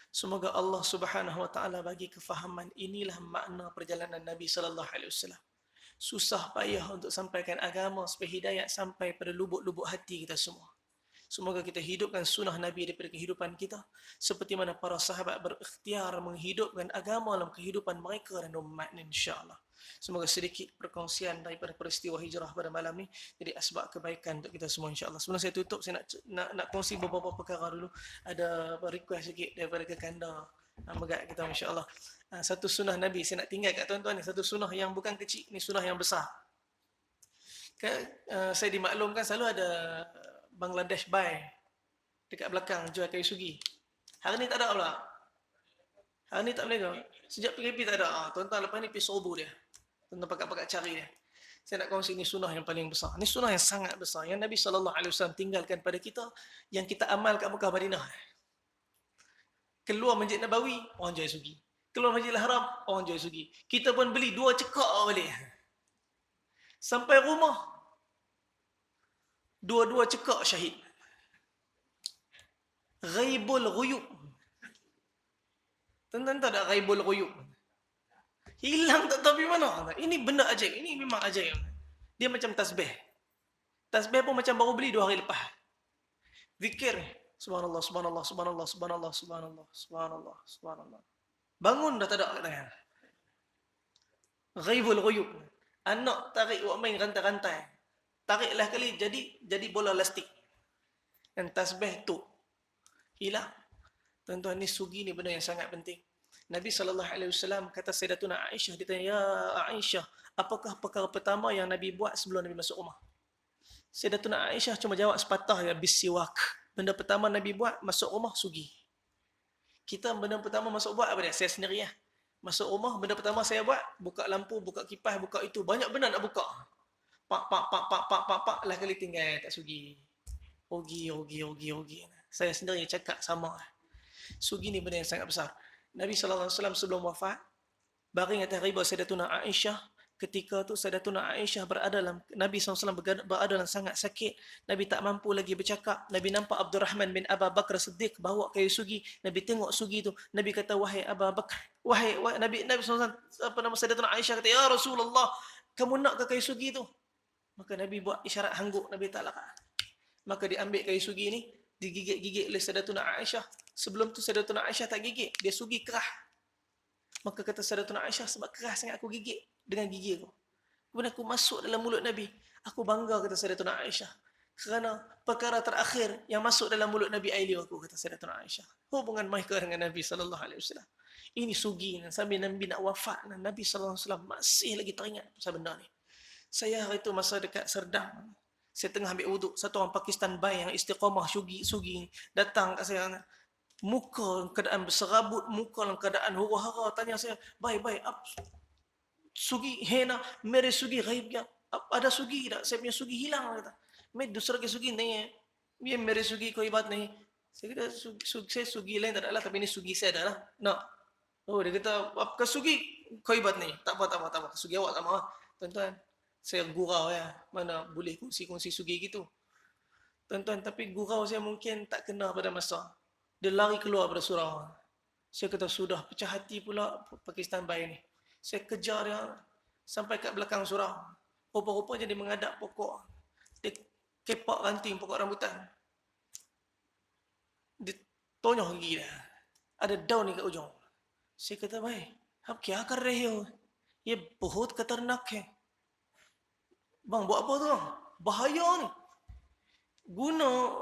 Semoga Allah Subhanahu wa taala bagi kefahaman inilah makna perjalanan Nabi sallallahu alaihi wasallam. Susah payah untuk sampaikan agama supaya hidayat sampai pada lubuk-lubuk hati kita semua. Semoga kita hidupkan sunnah Nabi daripada kehidupan kita, seperti mana para sahabat berikhtiar menghidupkan agama dalam kehidupan mereka dan umat, insya-Allah. Semoga sedikit perkongsian daripada peristiwa hijrah pada malam ni jadi asbab kebaikan untuk kita semua, insya-Allah. Sebelum saya tutup, saya nak kongsi beberapa perkara dulu. Ada request sikit daripada Kekanda Megat kita, insya-Allah. Satu sunnah Nabi saya nak tinggal kat tuan-tuan ni, satu sunnah yang bukan kecil, ni sunnah yang besar. Saya dimaklumkan selalu ada Bangladesh Buy dekat belakang jual kayu sugi. Hari ni tak ada pula. Hari ni tak boleh ke? Sejak PKP tak ada. Tuan-tuan lepas ni pergi Sobu dia. Tuan-tuan pakat-pakat cari dia. Saya nak kongsi ni sunnah yang paling besar. Ni sunnah yang sangat besar yang Nabi SAW tinggalkan pada kita, yang kita amal kat Mekah Madinah. Keluar Masjid Nabawi, orang jual sugi. Keluar Masjidil Haram, orang jual sugi. Kita pun beli 2 cekak balik. Sampai rumah, 2 cekak syahid. Ghaibul ghuyub. Tuan-tuan tahu tak ghaibul ghuyub? Hilang tak tahu pergi mana. Ini benda ajaib. Ini memang ajaib. Dia macam tasbih. Tasbih pun macam baru beli 2 hari lepas. Zikir. Subhanallah, subhanallah, subhanallah, subhanallah, subhanallah, subhanallah, subhanallah. Bangun dah tak ada kat tangan. Ghaibul ghuyub. Anak tarik buat main rantai-rantai. Tariklah kali jadi bola lastik. Dan tasbih tu hilang. Tuan-tuan, ni sugi ni benda yang sangat penting. Nabi SAW kata Sayyidatuna Aisyah, dia tanya, "Ya Aisyah, apakah perkara pertama yang Nabi buat sebelum Nabi masuk rumah?" Sayyidatuna Aisyah cuma jawab sepatah, ya, bisiwak. Benda pertama Nabi buat masuk rumah sugi. Kita benda pertama masuk buat apa dia? Saya sendiri ya. Masuk rumah benda pertama saya buat, buka lampu, buka kipas, buka itu. Banyak benda nak buka. Pak lah kali tinggal tak sugi. Rugi. Saya sendiri cakap sama. Sugi ni benda yang sangat besar. Nabi SAW sebelum wafat, baring atas riba Sayyidatuna Aisyah. Ketika tu Sayyidatuna Aisyah berada dalam, Nabi SAW berada dalam sangat sakit. Nabi tak mampu lagi bercakap. Nabi nampak Abdurrahman bin Abu Bakar Siddiq bawa kayu sugi. Nabi tengok sugi tu. Nabi kata, "Wahai Abu Bakar." Wahai Nabi SAW, Sayyidatuna Aisyah kata, "Ya Rasulullah, kamu nak ke kayu sugi tu?" Maka Nabi buat isyarat hangguk, Nabi tak larat. Maka diambil kayu sugi ni, digigit-gigit oleh Sayyidatuna Aisyah. Sebelum tu Sayyidatuna Aisyah tak gigit, dia sugi kerah. Maka kata Sayyidatuna Aisyah, sebab keras sangat aku gigit dengan gigi aku. Kemudian aku masuk dalam mulut Nabi. Aku bangga, kata Sayyidatuna Aisyah, kerana perkara terakhir yang masuk dalam mulut Nabi air liur aku, kata Sayyidatuna Aisyah. Hubungan mereka dengan Nabi SAW. Ini sugi. Sambil Nabi nak wafat, Nabi SAW masih lagi teringat pasal benda ni. Saya hari itu masa dekat Serdang, saya tengah ambil wuduk, satu orang Pakistan Bai yang istiqamah sugi datang kat saya. Muka keadaan berserabut, muka dalam keadaan huru-hara, tanya saya, "Bai, sugi hena mere sugi ghaib ya? Ada sugi tak? Saya punya sugi hilang," kata. "Mai dusra ke sugi nahi hai. Ye mere sugi koi baat nahi." Saya kata, sugi lain tak ada lah, tapi ini sugi saya dah lah. Nak. Oh, dia kata, "Apakah sugi koi baat nahi?" Tak apa. Sugi awak tak mahu. Tuan-tuan, saya gurau ya. Mana boleh kongsi sugi gitu. Tuan-tuan, tapi gurau saya mungkin tak kena pada masa. Dia lari keluar pada surau. Saya kata, sudah pecah hati pula Pakistan Bai ni. Saya kejar dia sampai kat belakang surau. Rupa-rupa dia mengadap pokok. Dia kepak ranting pokok rambutan. Dia tonyoh gigi dia. Ada daun ni kat ujung. Saya kata, "Bai, apa kya kar rahe ho?" ये बहुत खतरनाक है. Bang, buat apa tu bang? Bahaya ni. Guna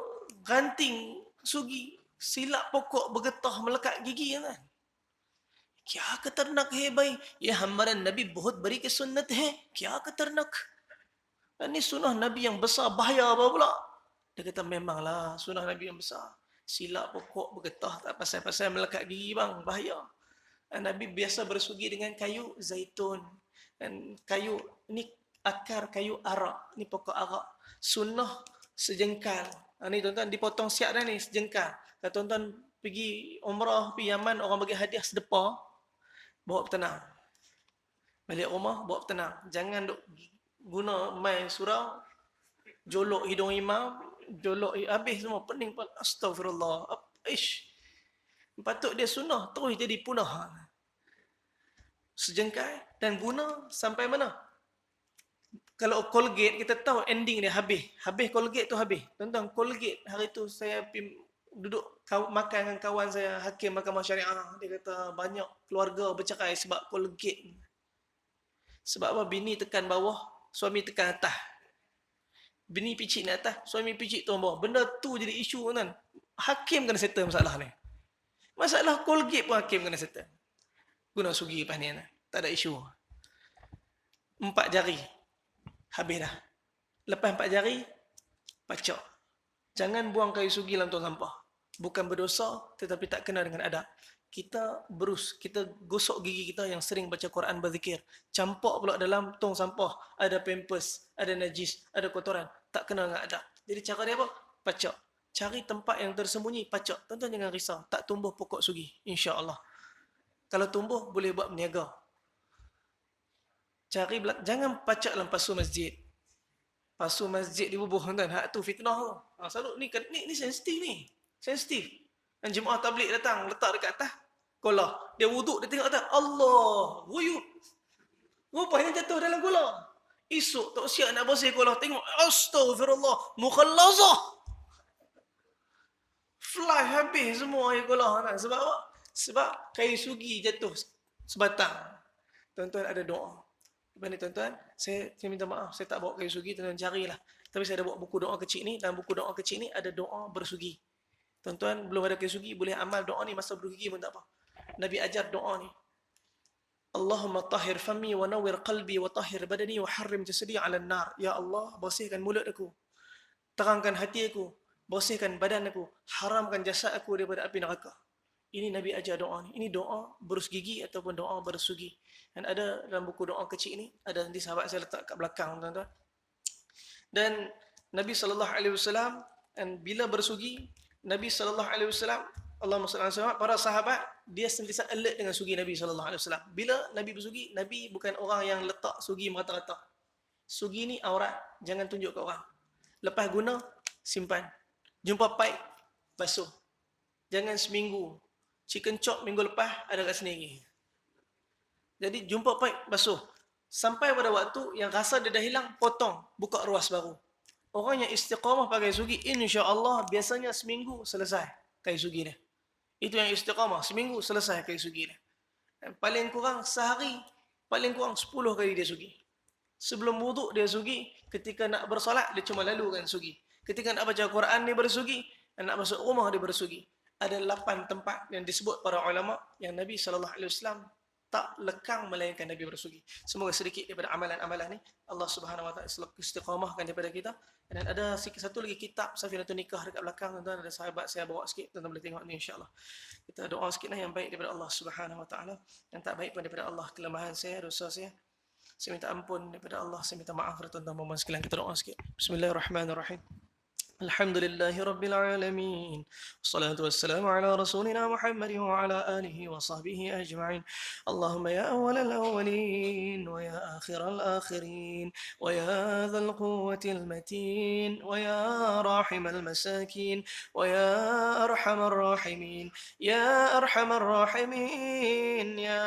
ranting sugi, silap pokok bergetah melekat gigi kan. क्या खतरनाक है भाई, ये हमारा नबी बहुत बड़ी की सुन्नत है, क्या खतरनाक. Ini sunnah Nabi yang besar, bahaya apa pula? Dia kata memanglah sunnah Nabi yang besar. Silap pokok bergetah tak pasal-pasal melekat gigi bang, bahaya. Nabi biasa bersugi dengan kayu zaitun dan kayu ni, akar kayu arak, ni pokok arak. Sunnah sejengkal. Ni tuan-tuan dipotong siap dah ni sejengkal. Kalau tuan-tuan pergi umrah, pergi Yaman, orang bagi hadiah sedepah, bawa petenang. Balik rumah bawa petenang. Jangan duk guna mai surau, jolok hidung imam, jolok habis semua pening pun. Astagfirullah. Ish. Patut dia sunnah terus jadi punah. Sejengkal dan guna sampai mana? Kalau Colgate kita tahu ending dia habis. Habis Colgate tu habis. Tuan-tuan, Colgate hari tu saya duduk makan dengan kawan saya, hakim mahkamah syariah. Dia kata banyak keluarga bercerai sebab Colgate. Sebab apa? Bini tekan bawah, suami tekan atas. Bini picit ni atas, suami picit turun bawah. Benda tu jadi isu kan. Hakim kena settle masalah ni. Masalah Colgate pun hakim kena settle. Guna sugi lepas ni. Tak ada isu. 4 jari. Habis dah. Lepas 4 jari, pacak. Jangan buang kayu sugi dalam tong sampah. Bukan berdosa, tetapi tak kena dengan adab. Kita kita gosok gigi kita yang sering baca Quran berzikir. Campak pula dalam tong sampah. Ada pampers, ada najis, ada kotoran. Tak kena dengan adab. Jadi cara dia apa? Pacak. Cari tempat yang tersembunyi, pacak. Tuan-tuan jangan risau. Tak tumbuh pokok sugi. InsyaAllah. Kalau tumbuh, boleh buat berniaga. Jangan pacak dalam pasu masjid. Pasu masjid dibubuh, tuan-tuan. Hak tu fitnah tu. Selalu ni sensitif ni. Sensitif. Dan jemaah tabligh datang, letak dekat atas. Kolah. Dia wuduk, dia tengok atas. Allah. Wuyuk. Rupanya jatuh dalam kolah. Esok tak siap nak bersih kolah. Tengok. Astaghfirullah. Mukhallazah. Fly habis semua air kolah. Sebab apa? Sebab kayu sugi jatuh sebatang. Tuan-tuan ada doa. Lepas ni tuan-tuan, saya minta maaf. Saya tak bawa kayu sugi. Tuan-tuan carilah. Tapi saya ada bawa buku doa kecil ni. Dalam buku doa kecil ni ada doa bersugi. Tuan-tuan, belum ada kayu sugi, boleh amal doa ni masa bersugi pun tak apa. Nabi ajar doa ni. Allahumma tahhir fami wa nawwir qalbi wa tahhir badani wa harrim jasadi 'ala an-nar. Ya Allah, bersihkan mulut aku. Terangkan hati aku. Bersihkan badan aku. Haramkan jasad aku daripada api neraka. Ini Nabi ajar doa ni. Ini doa berus gigi ataupun doa bersugi. Dan ada dalam buku doa kecil ni, ada nanti sahabat saya letak kat belakang, tuan-tuan. Dan Nabi SAW, dan bila bersugi, Nabi SAW, Allahumma salli alaihi wasallam, para sahabat, dia sentiasa alert dengan sugi Nabi SAW. Bila Nabi bersugi, Nabi bukan orang yang letak sugi merata-rata. Sugi ni aurat, jangan tunjuk ke orang. Lepas guna, simpan. Jumpa paip, basuh. Jangan seminggu. Chicken chop minggu lepas, ada kat sini lagi. Jadi jumpa paip, basuh. Sampai pada waktu yang rasa dia dah hilang, potong, buka ruas baru. Orang yang istiqamah pakai sugi, insya-Allah biasanya seminggu selesai kayu sugi dia. Itu yang istiqamah, seminggu selesai kayu sugi dia. Dan paling kurang sehari, paling kurang 10 kali dia sugi. Sebelum wuduk dia sugi, ketika nak bersolat dia cuma lalukan sugi. Ketika nak baca Quran dia bersugi, dan nak masuk rumah dia bersugi. Ada 8 tempat yang disebut para ulama yang Nabi SAW tak lekang melainkan Nabi bersugi. Semoga sedikit daripada amalan-amalan ni Allah Subhanahu Wa Taala istiqamahkan daripada kita. Dan ada satu lagi kitab Safinatun Nikah dekat belakang, tuan-tuan, ada sahabat saya bawa sikit, tuan-tuan boleh tengok ni insya-Allah. Kita doa sikitlah yang baik daripada Allah Subhanahu Wa Taala, yang tak baik pun daripada Allah, kelemahan saya, dosa saya. Saya minta ampun daripada Allah, saya minta maaf kepada tuan-tuan mohon sekalian. Kita doa sikit. Bismillahirrahmanirrahim. Alhamdulillahi Rabbil Alamin. Wassalatu wassalamu ala rasulina Muhammad wa ala alihi wa sahbihi ajma'in. Allahumma ya awwalal awwalin wa ya آخر الآخرين ويا ذا القوة المتين ويا راحم المساكين ويا أرحم الراحمين يا أرحم الراحمين يا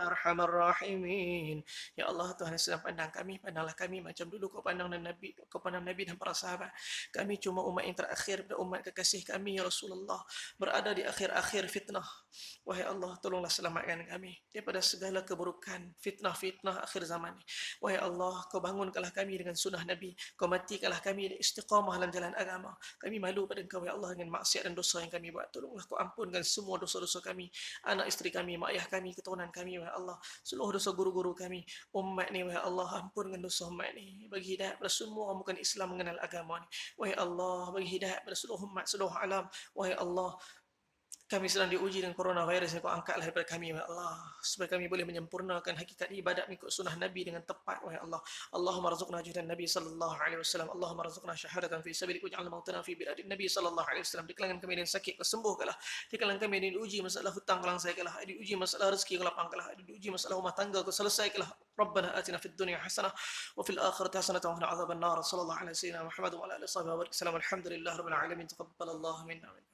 أرحم الراحمين. Ya Allah, Tuhan yang sedang pandang kami, pandanglah kami macam dulu kau pandang Nabi, kau pandang Nabi dan para sahabat. Kami cuma umat yang terakhir pada umat kekasih kami ya Rasulullah, berada di akhir-akhir fitnah. Wahai Allah, tolonglah selamatkan kami daripada segala keburukan, fitnah-fitnah akhir zaman ini. Wahai Allah, kau bangunkanlah kami dengan sunnah Nabi, kau matikanlah kami di istiqamah dalam jalan agama. Kami malu pada Engkau ya Allah dengan maksiat dan dosa yang kami buat. Tolonglah kau ampunkan semua dosa-dosa kami, anak isteri kami, mak ayah kami, keturunan kami, wahai Allah. Seluruh dosa guru-guru kami, umat ni, wahai Allah, ampunkan dosa umat ni. Bagi hidayah pada semua orang bukan Islam mengenal agama ni. Wahai Allah, bagi hidayah pada seluruh umat, seluruh alam. Wahai Allah, kami sedang diuji dengan coronavirus yang kau angkatlah daripada kami, wahai Allah, supaya kami boleh menyempurnakan hakikat ibadat mengikut sunnah Nabi dengan tepat, wahai Allah. Allahumma razuqna judan Nabi sallallahu alaihi wasallam. Allahumma razuqna syahadatan fi sabilik waj'al mautana fi biladin Nabi sallallahu alaihi wasallam. Di kalangan kami yang sakit kau sembuhkanlah. Di kalangan kami yang diuji masalah hutang kau selesaikanlah. Diuji masalah rezeki kau lapangkanlah. Diuji masalah rumah tangga kau selesaikanlah. Rabbana atina fid dunya hasanah wa fil akhirati hasanah wa qina adzaban nar. Sallallahu alaihi wasallam Muhammad wa ala alihi wa sahbihi wa sallam. Alhamdulillah rabbil alamin. Taqabbalallahu minna.